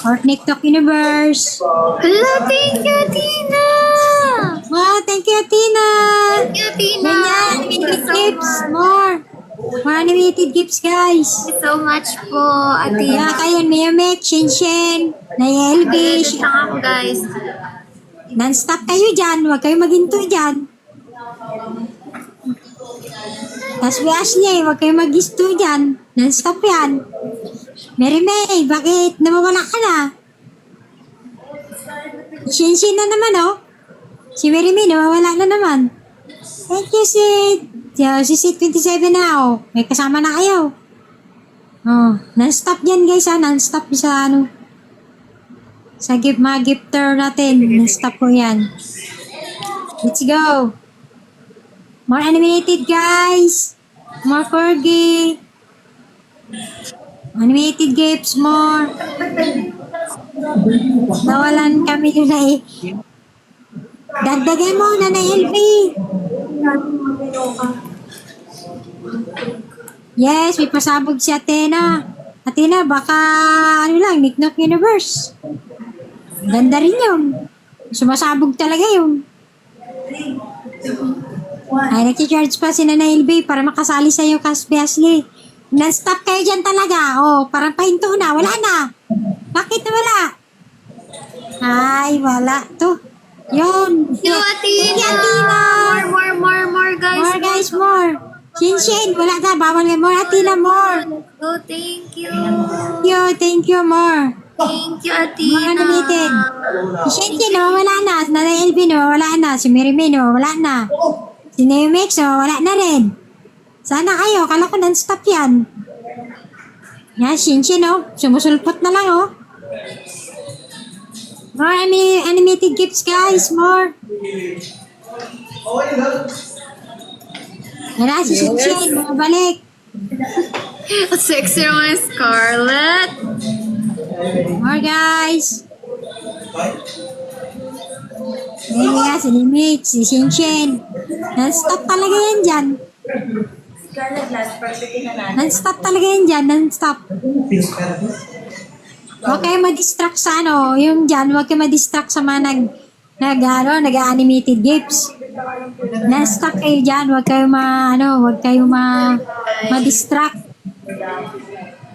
[SPEAKER 4] Or TikTok Universe.
[SPEAKER 2] Hala, thank you, Athena.
[SPEAKER 4] Wow, thank you, Athena.
[SPEAKER 2] Thank you, Athena.
[SPEAKER 4] Ganyan, animated gifts. More animated gifts, guys.
[SPEAKER 2] Thank you so much po, Athena.
[SPEAKER 4] Yeah, kayo, Miyamek, Shen, Naya LB.
[SPEAKER 2] Nag-edit lang ako, guys.
[SPEAKER 4] Non-stop kayo dyan. Huwag kayo maghinto dyan. Tapos Ashley, huwag kayo mag-histo dyan. Non-stop yan. Mary May, bakit nawawala ka na? Shen na naman, oh. Si Mary May, nawawala na naman. Thank you, Sid. Si Sid 27 na, oh. May kasama na kayo. Oh, non-stop yan, guys, ha. Non-stop sa, sa mga gifter natin. Non-stop po yan. Let's go. More animated, guys. More corgi. Animated gifts, more. Nawalan kami doon eh. Dagdagan mo na LV. Yes, may pasabog si Athena. Athena, baka Niknok Universe. Ganda rin yun. Sumasabog talaga yun. Ay, nag-charge pa si Nanay LB para makasali sa'yo, Kasbi Ashley. Non-stop kayo dyan talaga. Oh, parang pahinto na. Wala na. Bakit na wala? Ay, wala. To. Yun.
[SPEAKER 2] Thank you, Athena.
[SPEAKER 4] Thank you, Athena.
[SPEAKER 2] More, guys.
[SPEAKER 4] More, guys, more. Shin. Wala na. Bawal na. More, Athena, more.
[SPEAKER 2] Oh, thank you.
[SPEAKER 4] Thank you, more.
[SPEAKER 2] Thank you, Athena.
[SPEAKER 4] Mga animated. Si Shin, wala na. Si Nanay LB, wala na. Si Mary May, wala na. Si Neomex, wala na rin. Sana kayo, kala ko non-stop yan. Yan, Shin, sumusulpot na lang, oh. More animated gifts, guys, more. Yan na, si Shin, bumabalik.
[SPEAKER 2] Sexy naman, Scarlett.
[SPEAKER 4] More, guys. Yan nga, si Neomex, si Shin. Non-stop talaga yan dyan. Non-stop talaga yan dyan, non-stop. Huwag kayo ma-distract sa yung dyan, huwag kayo ma-distract sa mga nag-animated gifts. Non-stop kayo dyan, huwag kayo ma-distract.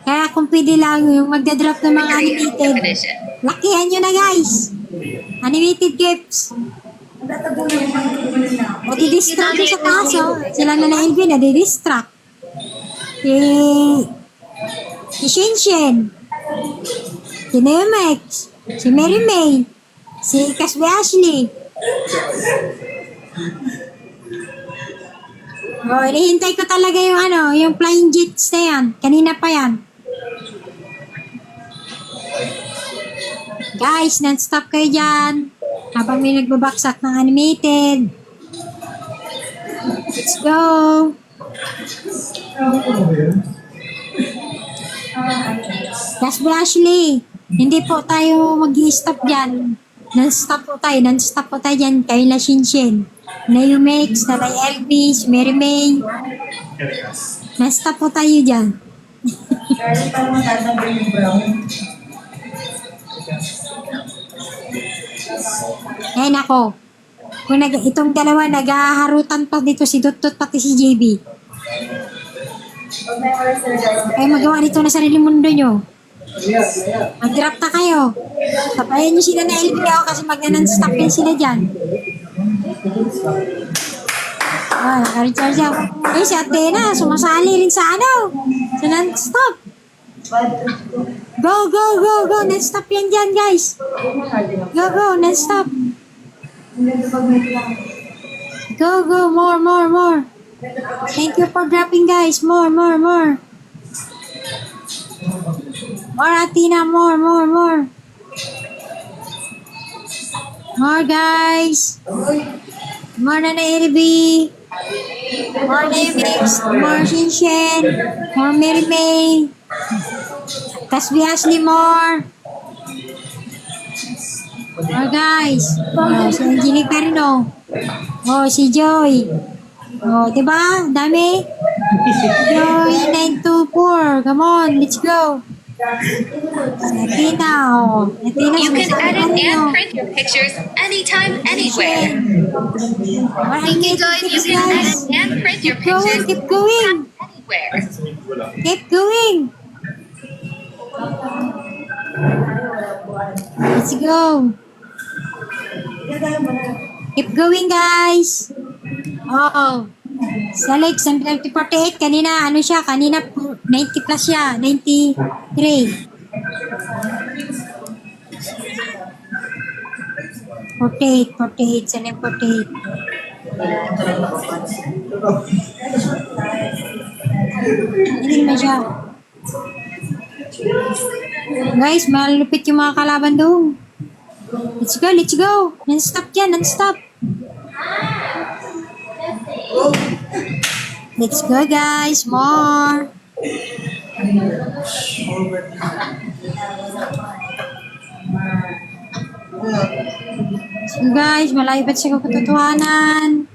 [SPEAKER 4] Kaya kung pwede lang yung magdadrop ng mga animated, lakihan nyo na guys. Animated gifts. O di-distract sa taas, sila na LV na di-distract. Si Shin, si Neomex, si Mary May, si Kasbi Ashley. Inihintay ko talaga yung flying jets na yan. Kanina pa yan. Guys, non-stop kayo dyan. Habang may nagbabaksak ng animated. Let's go! Yes, Ashley. Hindi po tayo mag-i-stop dyan. Non-stop po tayo dyan. Kayo na Shinshin. Na Yumex, na Elvis, Mary May. Non-stop po tayo dyan.
[SPEAKER 1] Kaya parang tatabi yung brown.
[SPEAKER 4] Eh, nako. Kung itong dalawa, nag-aaharutan pa dito si Duttot pati si JB. Ay, magawa dito na sarili mundo nyo. Mag-drop na kayo. Sabayan nyo sila na LBO kasi mag-non-stop yan sila dyan. Ah, naka-recharge ako. Eh, si Athena, sumasali rin sa ano? Sa non-stop. Go, go, go, go. Non-stop yan dyan, guys. Go, go, non-stop. Go, go, more, more, more. Thank you for dropping, guys. More, more, more. More, Athena, more, more, more. More, guys. More na Irby. More Nemix. More Shinshin. More Mary May. Kasbi Ashley, more. More, guys. Oh, si Angelica rin, oh. Oh, si Joy. Oh, diba? Dami. Joy 924. Come on, let's go. Athena, oh. Athena,
[SPEAKER 7] You can
[SPEAKER 4] sumasali
[SPEAKER 7] edit
[SPEAKER 4] rin,
[SPEAKER 7] and
[SPEAKER 4] oh.
[SPEAKER 7] print your pictures anytime, anywhere.
[SPEAKER 4] Thank
[SPEAKER 7] You can edit and print your
[SPEAKER 4] Keep going,
[SPEAKER 7] pictures
[SPEAKER 4] keep going.
[SPEAKER 7] anywhere.
[SPEAKER 4] Keep going. Let's go. Keep going, guys. Oh. Sa Lake 748, kanina, ano siya? Kanina, 90 plus siya. 93. 48. Sana yung 48. Hindi naman siya. Guys, malupit yung mga kalaban doon. Let's go, let's go. Non-stop yan, non-stop. Let's go, guys. More. So, guys, malayo pa sa katotohanan.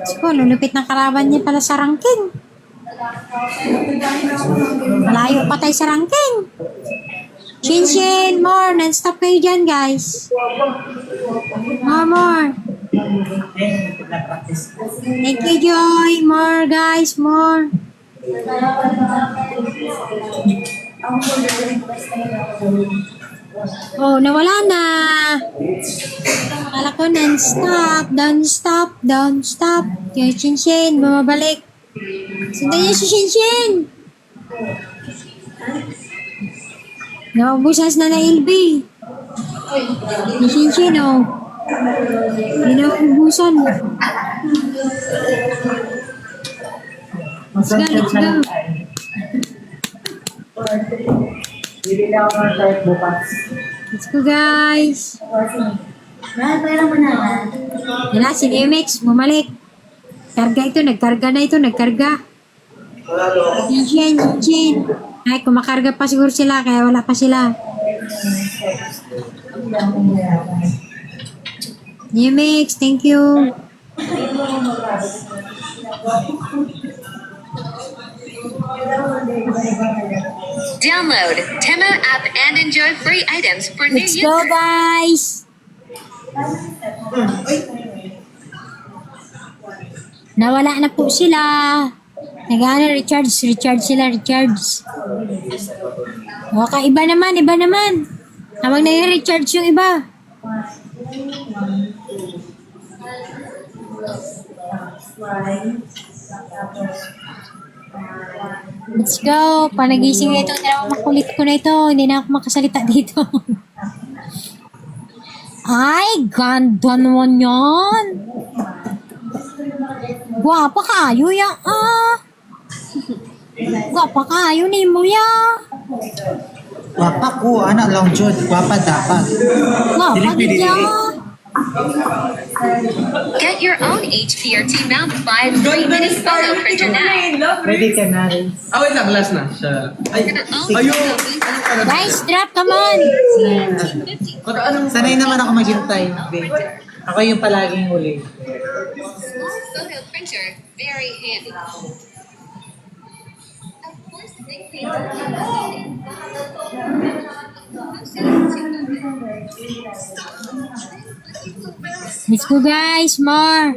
[SPEAKER 4] So, lulupit ng kalaban niya pala sa ranking. Malayo pa tayo sa ranking. Shinshin, more. Non-stop kayo dyan, guys. More, more. Thank you, Joy. More, guys. More. Oh, nawala na. Akala ko non-stop. Don't stop. Don't stop. Kaya Shinshin, bumabalik. Sundan niyo si Shinshin. Naubusas na na LB. Ni Shinshin, oh. Hindi na ubusan. Let's go, let's go.
[SPEAKER 1] Bibili ako ng shirt bukas.
[SPEAKER 4] Let's go, guys.
[SPEAKER 1] Pera mo na.
[SPEAKER 4] Yan na, si Nemix, bumalik. Karga ito, nagkarga na ito, nagkarga. Shinshin. Ay, kumakarga pa siguro sila, kaya wala pa sila. Nemix, thank you.
[SPEAKER 7] Download Temu app and enjoy free items for new
[SPEAKER 4] Let's go,
[SPEAKER 7] users.
[SPEAKER 4] guys. Nawala na po sila. Nag-ano, recharge sila. Okay, iba naman. Habang nag-recharge yung iba. Let's go. Panagising na ito. Dalawang makulit ko na ito. Hindi na ako makasalita dito. Ay, ganda naman yan. Guwapa kayo ya. Guwapa kayo ni mo ya.
[SPEAKER 8] Guwapa ko, anak lang Jod. Guwapa dapat.
[SPEAKER 4] Guwapa din ya.
[SPEAKER 7] Get your own HPRT Mount 5 3-minute photo printer now.
[SPEAKER 1] Ready ka na rin.
[SPEAKER 5] Ah, wait lang, last na. Siya. Ay,
[SPEAKER 7] Your own
[SPEAKER 5] ayun!
[SPEAKER 7] photo booth.
[SPEAKER 4] Guys, drop, come on!
[SPEAKER 1] Sanay naman ako maghintay. Ako yung palaging huli.
[SPEAKER 7] Small photo printer, very handy. Of course, big
[SPEAKER 4] Let's go guys, more!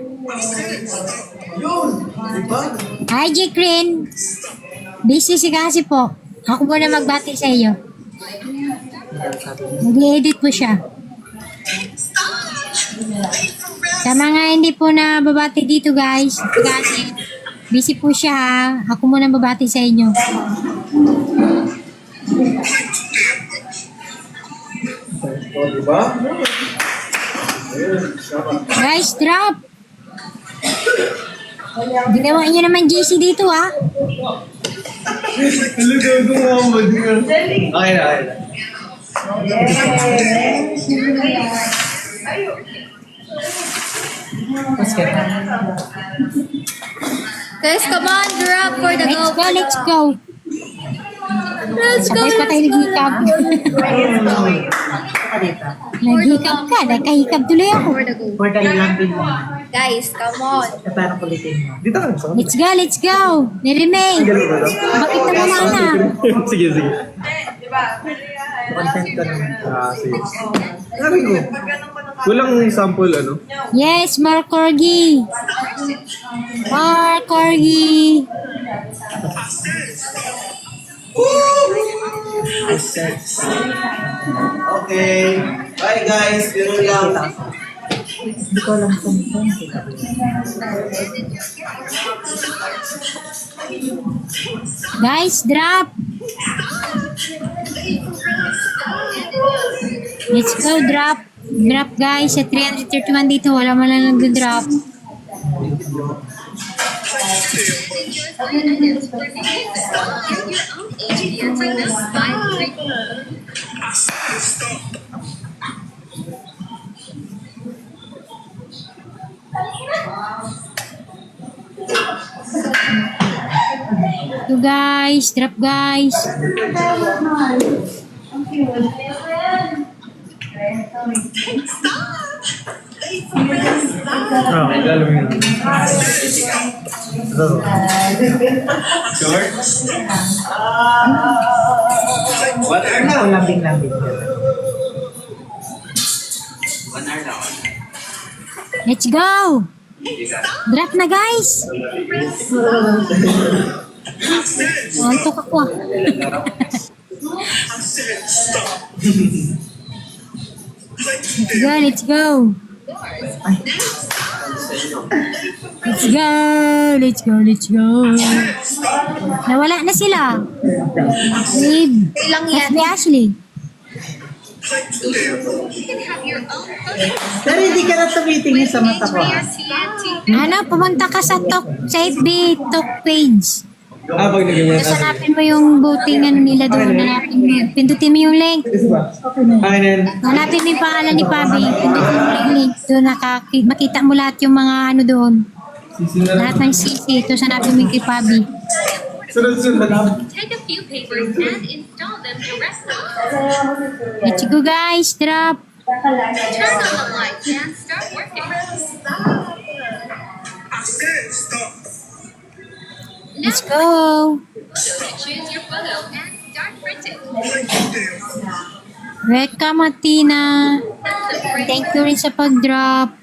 [SPEAKER 4] Hi, Jikrin! Busy si kasi po. Ako muna magbati sa iyo. Mag-edit po siya. Sa mga hindi po na babati dito guys, kasi busy po siya ha. Ako muna babati sa inyo.
[SPEAKER 5] Diba?
[SPEAKER 4] Guys, drop! Ginawa niyo naman JC dito ha.
[SPEAKER 5] Okay na, okay na.
[SPEAKER 2] Guys, come on, drop for the
[SPEAKER 4] Let's
[SPEAKER 2] go.
[SPEAKER 4] go, let's go.
[SPEAKER 2] Let's go.
[SPEAKER 4] Sabay pa tayo naghihikab. Naghihikab ka, nakahikab tuloy ako.
[SPEAKER 2] For the go.
[SPEAKER 1] Portal lang din mo.
[SPEAKER 2] Guys, come on.
[SPEAKER 1] Parang kulitin mo.
[SPEAKER 5] Dito ka nagsa?
[SPEAKER 4] Let's go, let's go. Niremay. Bakit naman na?
[SPEAKER 5] Sige, sige.
[SPEAKER 1] Content ko naman.
[SPEAKER 5] Ah, sige. Sabi ko, walang sample, ano?
[SPEAKER 4] Yes, more corgi. More corgi.
[SPEAKER 6] Okay. Bye guys. Biro lang.
[SPEAKER 1] Hindi ko alam kung
[SPEAKER 4] Guys, drop. Let's go, drop. Drop guys, sa 331 dito, wala man lang nag-drop. So guys, drop guys.
[SPEAKER 5] Okay, lalo mo yun. Short? What are
[SPEAKER 1] ako lambing-lambing.
[SPEAKER 4] Let's go. Drop na guys. Antok ako ah. Let's go. Let's go. Let's go, let's go. Nawala na sila. Babe.
[SPEAKER 2] Ilang yan.
[SPEAKER 4] Ashley, Ashley.
[SPEAKER 7] You can have your own photo
[SPEAKER 1] Pero hindi ka na tumitingin sa mata ko. ha?
[SPEAKER 7] HPRT.
[SPEAKER 4] Ano, pumunta ka sa FB Talk page.
[SPEAKER 5] Ah, pag naging
[SPEAKER 4] Tapos hanapin mo yung votingan nila doon. Hanapin mo. Pindutin mo yung link.
[SPEAKER 5] Ayun.
[SPEAKER 4] Hanapin mo yung pangalan ni Pabi. Pindutin mo yung link. Doon makita mo lahat yung mga ano doon. Lahat ng CC. Tapos hanapin mo yung kay Pabi.
[SPEAKER 5] Sunod-sunod lang.
[SPEAKER 7] Take a few papers and install them directly.
[SPEAKER 4] Let's go guys. Drop.
[SPEAKER 7] Turn on the lights and start working.
[SPEAKER 4] Let's go.
[SPEAKER 7] Choose your photo and start printing.
[SPEAKER 4] Welcome, Martina. Thank you rin sa pag-drop.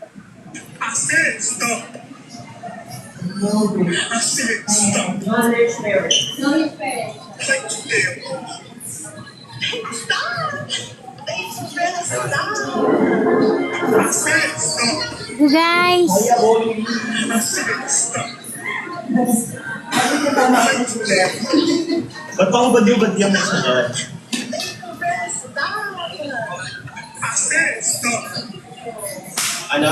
[SPEAKER 4] You guys.
[SPEAKER 6] Ba't ako badiw-badiw mo sa dyan? Ano?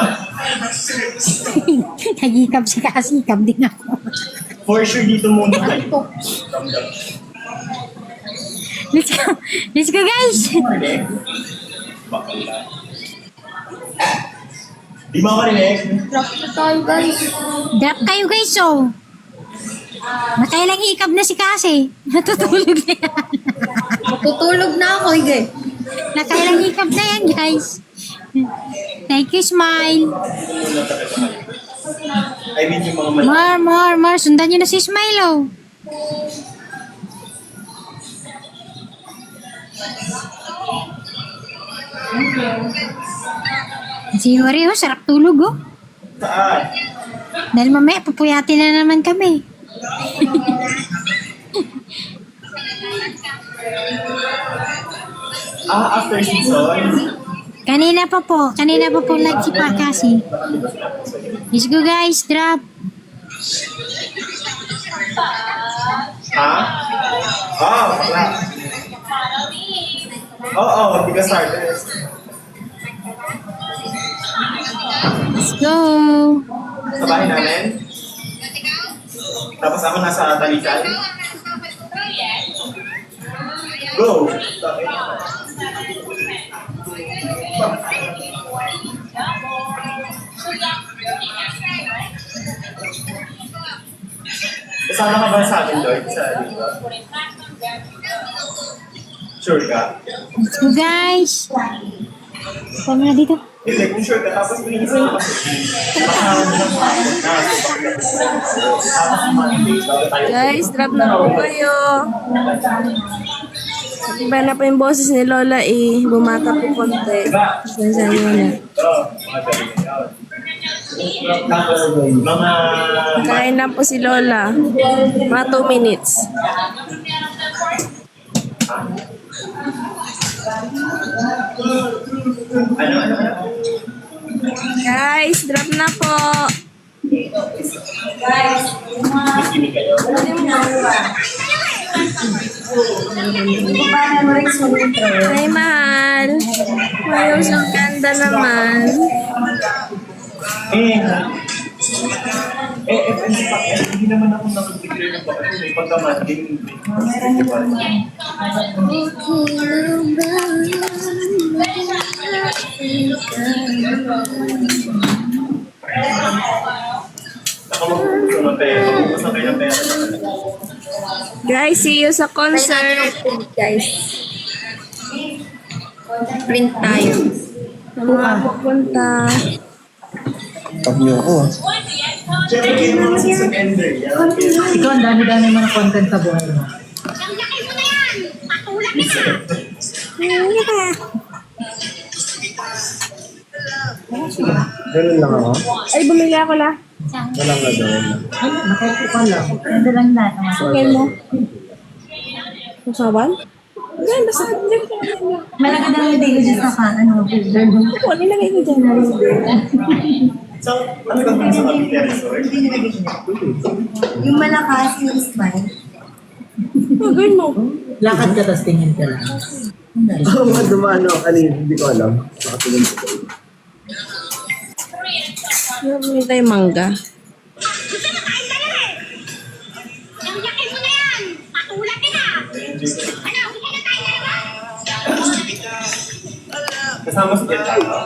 [SPEAKER 4] Nagikab si kasi. Ikab din ako.
[SPEAKER 6] For sure dito muna kayo.
[SPEAKER 4] Let's go. Let's go guys.
[SPEAKER 5] Di mo ako rinig?
[SPEAKER 2] Drop na tayo, guys.
[SPEAKER 4] Drop kayo guys, oh. Nakailang hikab na si Kasi. Natutulog na yan.
[SPEAKER 2] Matutulog na ako, hige.
[SPEAKER 4] Nakailang hikab na yan, guys. Thank you, Smile.
[SPEAKER 5] I mean yung mga
[SPEAKER 4] Mar. Sundan nyo na si Smile, oh. Si Yuri, oh, sarap tulog, oh.
[SPEAKER 5] Saan?
[SPEAKER 4] Dahil mamaya, pupuyatin na naman kami.
[SPEAKER 5] After season?
[SPEAKER 4] Kanina pa po like si Pa kasi. Let's go guys, drop.
[SPEAKER 5] Ha? Wala. Oo, hindi ka started.
[SPEAKER 4] Let's go.
[SPEAKER 5] Sa bahay namin. Tapos ako nasa Talikan. Go! Kasama ka ba sa akin, Lloyd? Sa dito? Sure ka?
[SPEAKER 4] Let's go guys. Sama na dito.
[SPEAKER 5] Hindi, kung sure ka, tapos pinigis mo kasi.
[SPEAKER 8] Guys, drop na po kayo. Iba na po yung boses ni Lola eh. Bumata po konti. Saan nyo na. Kain na po si Lola. Mga 2 minutes. Guys, drop na po. Hi, mahal. Mayos ang ganda naman.
[SPEAKER 5] Hindi naman ako nakapigil ng bakit. May pagkamating.
[SPEAKER 8] Guys, see you sa concert.
[SPEAKER 2] Guys. Print tayo.
[SPEAKER 8] Sa mga pupunta.
[SPEAKER 1] Ikaw, ang dami-dami mo na content sa buhay mo.
[SPEAKER 5] Ganun lang ako.
[SPEAKER 8] Ay, bumili ako la.
[SPEAKER 5] Walang na doon.
[SPEAKER 1] Ay, nakaupo ka lang.
[SPEAKER 2] Ganda lang na.
[SPEAKER 8] Sukin mo. Usawan? Yan, basta.
[SPEAKER 2] Malaki na yung daily just ano, filter.
[SPEAKER 8] Ako, nilagay ko dyan.
[SPEAKER 5] So, ano ka ba sa Cavite Resort?
[SPEAKER 2] Yung malakas yung smile.
[SPEAKER 8] Gawin mo.
[SPEAKER 1] Lakad ka, tapos tingin ka lang.
[SPEAKER 5] Oo, dumano kanina. Hindi ko alam. Nakatulong ko.
[SPEAKER 8] Bumili tayo mangga.
[SPEAKER 5] Kasama si Jet Tato.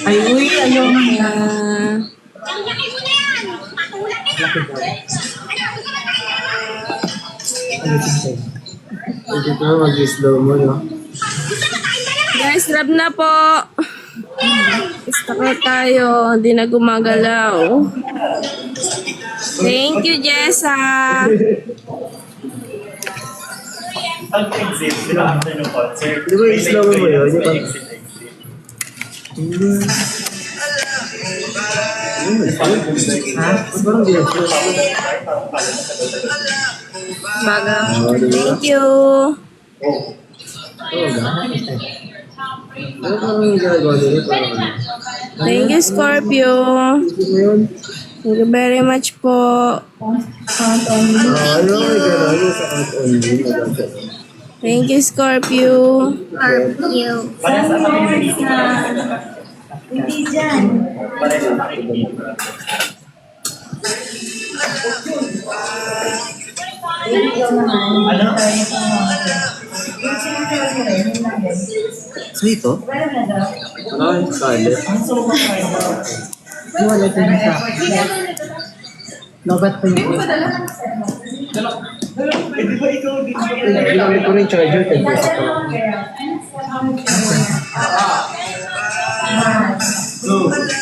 [SPEAKER 1] Ay, uy, ayaw mo na.
[SPEAKER 5] Hindi ko mag-slow mo, no?
[SPEAKER 8] Guys, drop na po. Stuck na tayo. Hindi na gumagalaw. Thank you, Jessa.
[SPEAKER 5] Ang exit, di ba after ng concert?
[SPEAKER 9] Di ba slow mo yun? Di ba?
[SPEAKER 1] Ha? Parang di ako.
[SPEAKER 8] Baga. Thank you.
[SPEAKER 9] Ano parang yung ginagawa nila? Parang
[SPEAKER 8] Thank you, Scorpio. Thank you very much po.
[SPEAKER 9] ano yung gano'n yung sa count only?
[SPEAKER 8] Thank you, Scorpio.
[SPEAKER 5] Parang sa kami ng
[SPEAKER 2] Hindi dyan.
[SPEAKER 5] Parang sa akin. Ano?
[SPEAKER 2] Yung sinasabi ko rin, yung natin.
[SPEAKER 9] Sweet, oh? Ano yung scarlet?
[SPEAKER 1] Wala ito na sa lobat pa yun.
[SPEAKER 9] Ginamit ko rin charger. 10 pesos pa lang.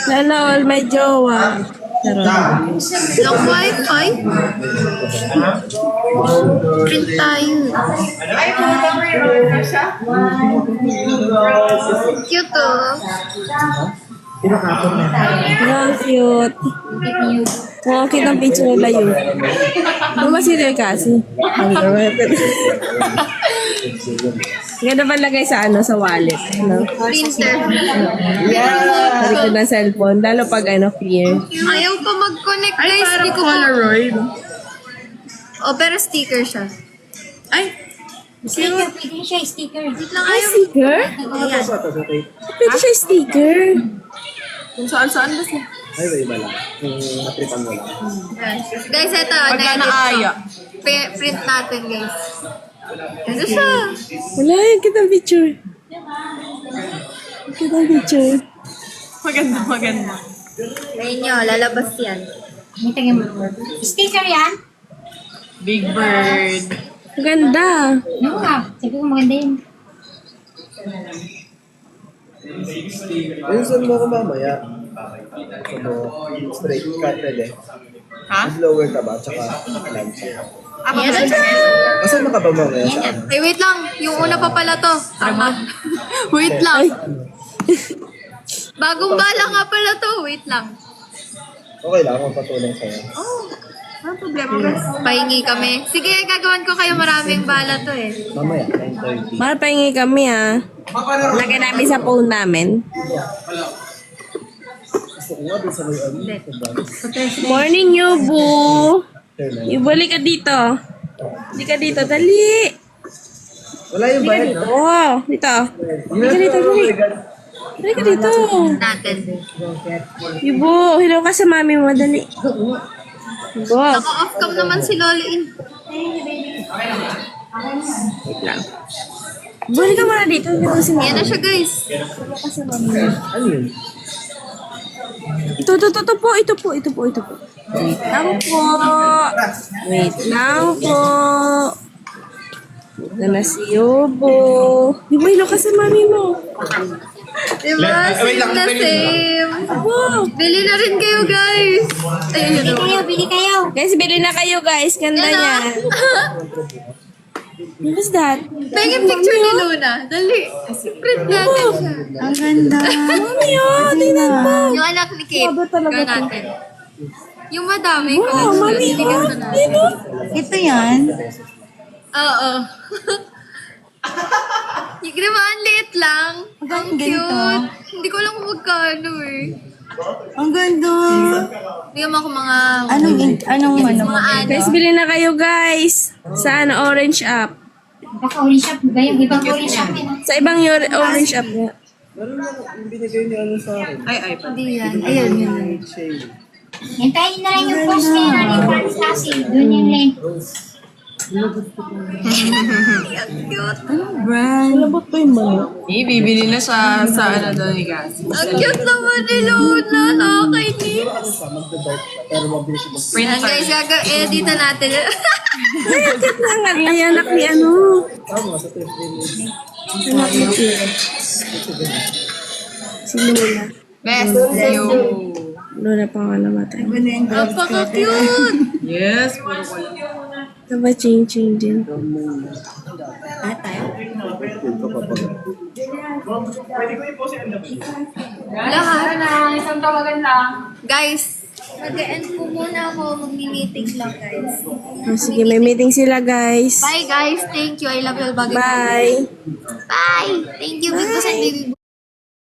[SPEAKER 8] Lala, all may jowa.
[SPEAKER 2] Long wifi. Print tayo. Cute oh.
[SPEAKER 1] Pinakapon na.
[SPEAKER 8] Ang cute. Ang cute ng picture nila yun. Ano ba si Del kasi? Ganda ba lagay sa ano, sa wallet? Ano?
[SPEAKER 2] Printer.
[SPEAKER 8] Sa likod ng cellphone. Lalo pag ano, clear.
[SPEAKER 2] Ayaw pa mag-connect guys. Hindi ko Polaroid. Oh, pero sticker siya. Ay,
[SPEAKER 4] Sticker, pwede siya sticker.
[SPEAKER 2] wait lang
[SPEAKER 8] Ay,
[SPEAKER 2] ayaw.
[SPEAKER 8] sticker? Pwede siya sticker.
[SPEAKER 5] Kung saan-saan ba siya?
[SPEAKER 9] Ay, iba lang. Yung natripan mo lang.
[SPEAKER 2] Guys, ito,
[SPEAKER 5] Pagka
[SPEAKER 2] na-edit
[SPEAKER 5] naaya.
[SPEAKER 2] ko. Print natin, guys. Ito siya.
[SPEAKER 8] Wala, yung kitang picture. Yung kitang picture.
[SPEAKER 5] Maganda, maganda.
[SPEAKER 2] Ngayon nyo, lalabas yan.
[SPEAKER 4] May tingin mo. Sticker yan?
[SPEAKER 5] Big Bird.
[SPEAKER 8] Ang ganda.
[SPEAKER 4] Ano nga? Sabi ko maganda yun.
[SPEAKER 9] Ayun, saan mo ako mamaya? So, straight cut pwede.
[SPEAKER 5] Ha?
[SPEAKER 9] Blower ka ba? Tsaka lunch.
[SPEAKER 2] Yan na siya.
[SPEAKER 9] Asan ka ba mamaya? Saan?
[SPEAKER 2] Ay, wait lang. Yung una pa pala to. Tama. Wait lang. Bagong bala nga pala to. Wait lang.
[SPEAKER 9] Okay lang, ako patulong sa'yo.
[SPEAKER 2] Ano problema ba? Pahingi kami. Sige, gagawan ko kayo maraming bala to eh.
[SPEAKER 9] Mamaya, 9:30.
[SPEAKER 8] Mapahingi kami ah. Lagay namin sa phone namin.
[SPEAKER 9] Gusto ko nga dun sa may ano.
[SPEAKER 8] Morning, Yubu. Ibalik ka dito. Hindi ka dito, dali.
[SPEAKER 9] Wala yung bayad, no?
[SPEAKER 8] Oo, dito. Dali ka dito, dali. Dali ka dito.
[SPEAKER 2] Natin.
[SPEAKER 8] Yubu, hello ka sa mami mo, dali. Yubu.
[SPEAKER 2] Naka-off cam naman si Lolin.
[SPEAKER 8] Wait lang. Balik ka muna dito. Dito si
[SPEAKER 2] Yan
[SPEAKER 8] mami.
[SPEAKER 2] na siya, guys.
[SPEAKER 9] Ano yun?
[SPEAKER 8] Ito po. Ito po. Wait lang po. Wait lang po. Ito na si Yubu. Yubu, hello ka sa mami mo.
[SPEAKER 2] Diba? Same na same.
[SPEAKER 8] Wow.
[SPEAKER 2] Bili na rin kayo, guys. Ayun
[SPEAKER 4] Bili
[SPEAKER 2] yun.
[SPEAKER 4] kayo, bili kayo.
[SPEAKER 8] Guys, bili na kayo guys. Ganda
[SPEAKER 2] Yan
[SPEAKER 8] niya. What was that?
[SPEAKER 2] Pengin picture ni Luna. Dali. Print natin siya.
[SPEAKER 1] Ang ganda.
[SPEAKER 8] Mami, oh, tingnan mo.
[SPEAKER 2] Yung anak ni Kate. Gawin natin. Yung madami ko.
[SPEAKER 8] Wow, mami, oh. Tingnan.
[SPEAKER 1] Ito yan.
[SPEAKER 2] Oo. Yung diba, ang liit lang. Ang
[SPEAKER 1] Ang
[SPEAKER 2] cute.
[SPEAKER 1] ganda.
[SPEAKER 2] Hindi ko alam kung magkano eh.
[SPEAKER 1] Ang ganda.
[SPEAKER 2] Bigyan mo ako mga...
[SPEAKER 1] Anong
[SPEAKER 2] mga ano.
[SPEAKER 8] Guys, bili na kayo guys. Sa ano, Orange App.
[SPEAKER 4] Baka orange shop ba yung ibang orange shop yun?
[SPEAKER 8] Sa ibang Orange App niya.
[SPEAKER 9] Meron na yung binigay niyo ano sa akin.
[SPEAKER 5] Ay,
[SPEAKER 2] Hindi yan. Ayun yun.
[SPEAKER 9] Shade.
[SPEAKER 4] Hintayin na lang yung post ni Nanay Franz kasi. Doon yung link.
[SPEAKER 2] Ang cute.
[SPEAKER 1] Brand.
[SPEAKER 5] bibili na sa ano daw ni Gas.
[SPEAKER 2] Ang cute naman ni Luna. Nakakainis.
[SPEAKER 9] Pero mabilis yung
[SPEAKER 2] Ayan guys, edit na natin.
[SPEAKER 8] Ay, anak ni ano.
[SPEAKER 9] tama sa test day.
[SPEAKER 8] Anak ni Kira. Si Lola.
[SPEAKER 5] Best you.
[SPEAKER 8] Lola pa nga namatay.
[SPEAKER 2] Napaka-cute.
[SPEAKER 5] Yes, puro ko lang.
[SPEAKER 8] Ito ba ching-ching din?
[SPEAKER 2] Lahat. Guys, mag-end po muna ako. Mag-meeting lang guys.
[SPEAKER 8] Oh, sige, may meeting sila guys.
[SPEAKER 2] Bye guys. Thank you. I love you all.
[SPEAKER 8] Bye.
[SPEAKER 2] Bye. Thank you. Big Boss and Baby